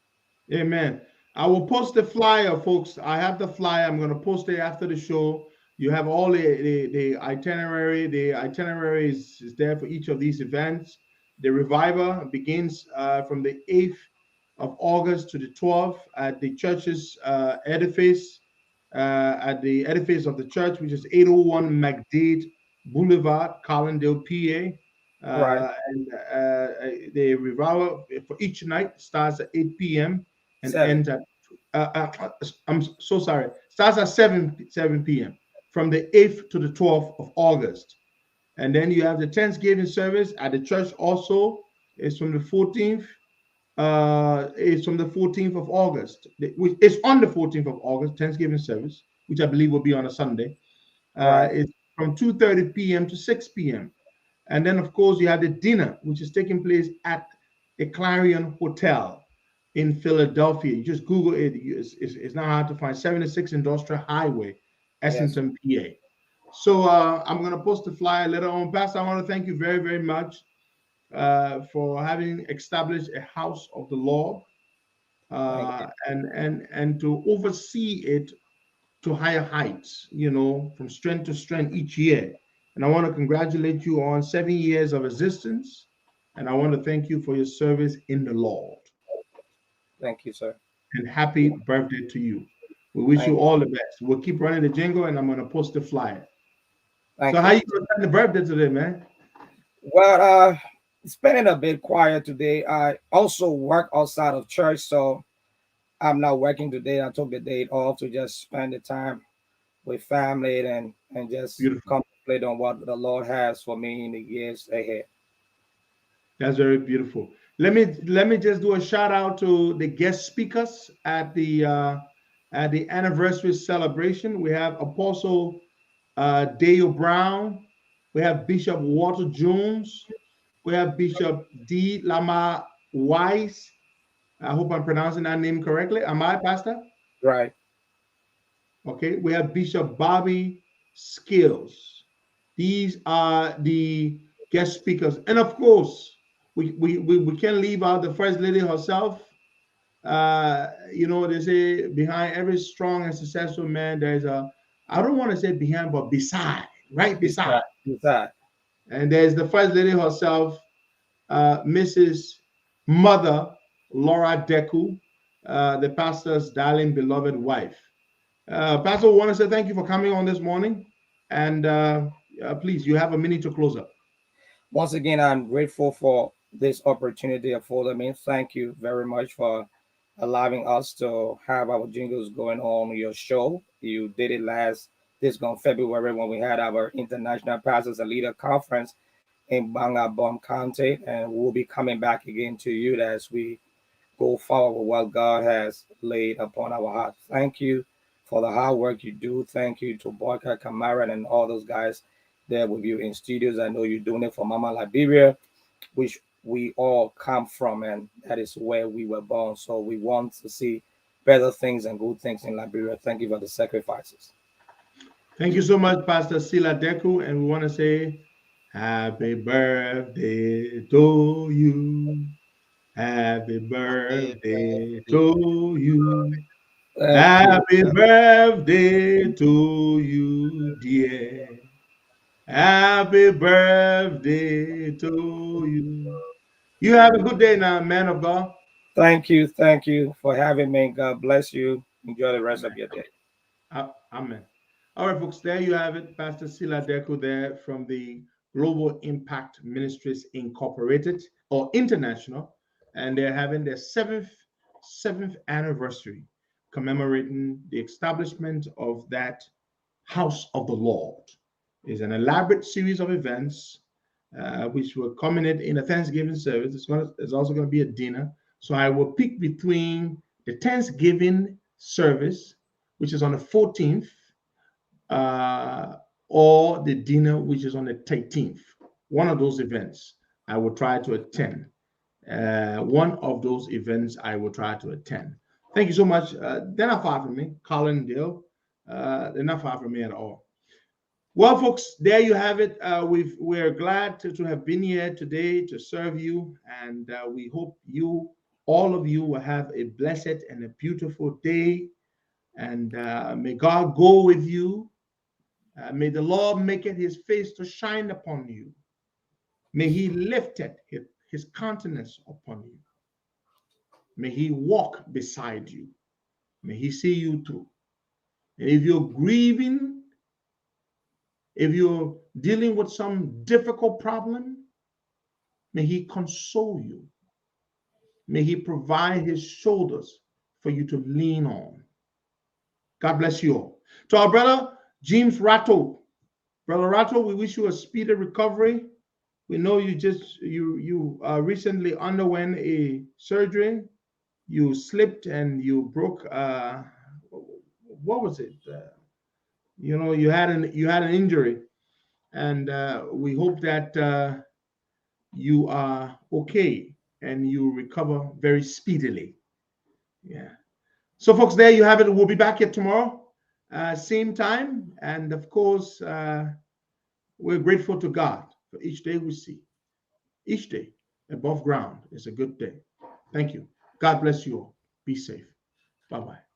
Amen. I will post the flyer, folks. I have the flyer. I'm going to post it after the show. You have all the itinerary. The itinerary is there for each of these events. The revival begins from the 8th of August to the 12th at the church's edifice, at the edifice of the church, which is 801 McDade Boulevard, Collindale, PA. Right. And the revival for each night starts at 8 p.m. and ends at I'm so sorry, starts at 7 p.m. from the 8th to the 12th of August. And then you have the Thanksgiving service at the church also. It's from the 14th. It's from the 14th of August. It's on the 14th of August, Thanksgiving service, which I believe will be on a Sunday. It's from 2:30 p.m. to 6 p.m. And then, of course, you have the dinner, which is taking place at the Clarion Hotel in Philadelphia. You just Google it. It's not hard to find. 76 Industrial Highway, Essington, PA. So I'm going to post the flyer later on. Pastor, I want to thank you very, very much for having established a house of the Lord and to oversee it to higher heights, from strength to strength each year. And I want to congratulate you on 7 years of existence. And I want to thank you for your service in the Lord. Thank you, sir. And happy birthday to you. We wish you all the best. We'll keep running the jingle, and I'm going to post the flyer. So how you going to spend the birthday today, man? Well, spending a bit quiet today. I also work outside of church, so I'm not working today. I took the day off to just spend the time with family and just contemplate on what the Lord has for me in the years ahead. That's very beautiful. Let me just do a shout out to the guest speakers at the anniversary celebration. We have Apostle Dale Brown. We have Bishop Walter Jones. We have Bishop D. Lama Weiss. I hope I'm pronouncing that name correctly. Am I, Pastor? Right. Okay. We have Bishop Bobby Skills. These are the guest speakers. And of course, we can't leave out the First Lady herself. They say behind every strong and successful man, there's I don't want to say behind, but beside, right beside. And there's the First Lady herself, Mrs. Mother Laura Deku, the pastor's darling, beloved wife. Pastor, I want to say thank you for coming on this morning. And please, you have a minute to close up. Once again, I'm grateful for this opportunity afforded me. Thank you very much for allowing us to have our jingles going on your show. You did it this gone February when we had our International Pastors and Leader Conference in Bangabon County, and we'll be coming back again to you as we go forward with what God has laid upon our heart. Thank you for the hard work you do. Thank you to Boyka Kamara and all those guys there with you in studios. I know you're doing it for Mama Liberia, which we all come from, and that is where we were born. So we want to see better things and good things in Liberia. Thank you for the sacrifices. Thank you so much, Pastor Sila Deku, and we want to say happy birthday to you. Happy birthday to you. Happy birthday to you, dear. Happy birthday to you. You have a good day now, man of God. Thank you. Thank you for having me. God bless you. Enjoy the rest of your day. Amen. All right, folks, there you have it. Pastor Sila Deku there from the Global Impact Ministries Incorporated or International, and they're having their seventh anniversary commemorating the establishment of that House of the Lord. It's an elaborate series of events which will culminate in a Thanksgiving service. There's also going to be a dinner. So I will pick between the Thanksgiving service, which is on the 14th, or the dinner, which is on the 13th. One of those events I will try to attend. One of those events I will try to attend. Thank you so much. They're not far from me, Colin, Dale. They're not far from me at all. Well, folks, there you have it. We're glad to have been here today to serve you, and we hope all of you, will have a blessed and a beautiful day. And may God go with you. May the Lord make it his face to shine upon you. May he lift his countenance upon you. May he walk beside you. May he see you through. And if you're grieving, if you're dealing with some difficult problem, may he console you. May he provide his shoulders for you to lean on. God bless you all. To our brother, James Ratto. Brother Ratto, we wish you a speedy recovery. We know you recently underwent a surgery. You slipped and you broke, what was it? You had an injury, and we hope that you are okay and you recover very speedily. Yeah. So, folks, there you have it. We'll be back here tomorrow, same time, and of course, we're grateful to God for each day we see. Each day above ground is a good day. Thank you. God bless you all. Be safe. Bye-bye.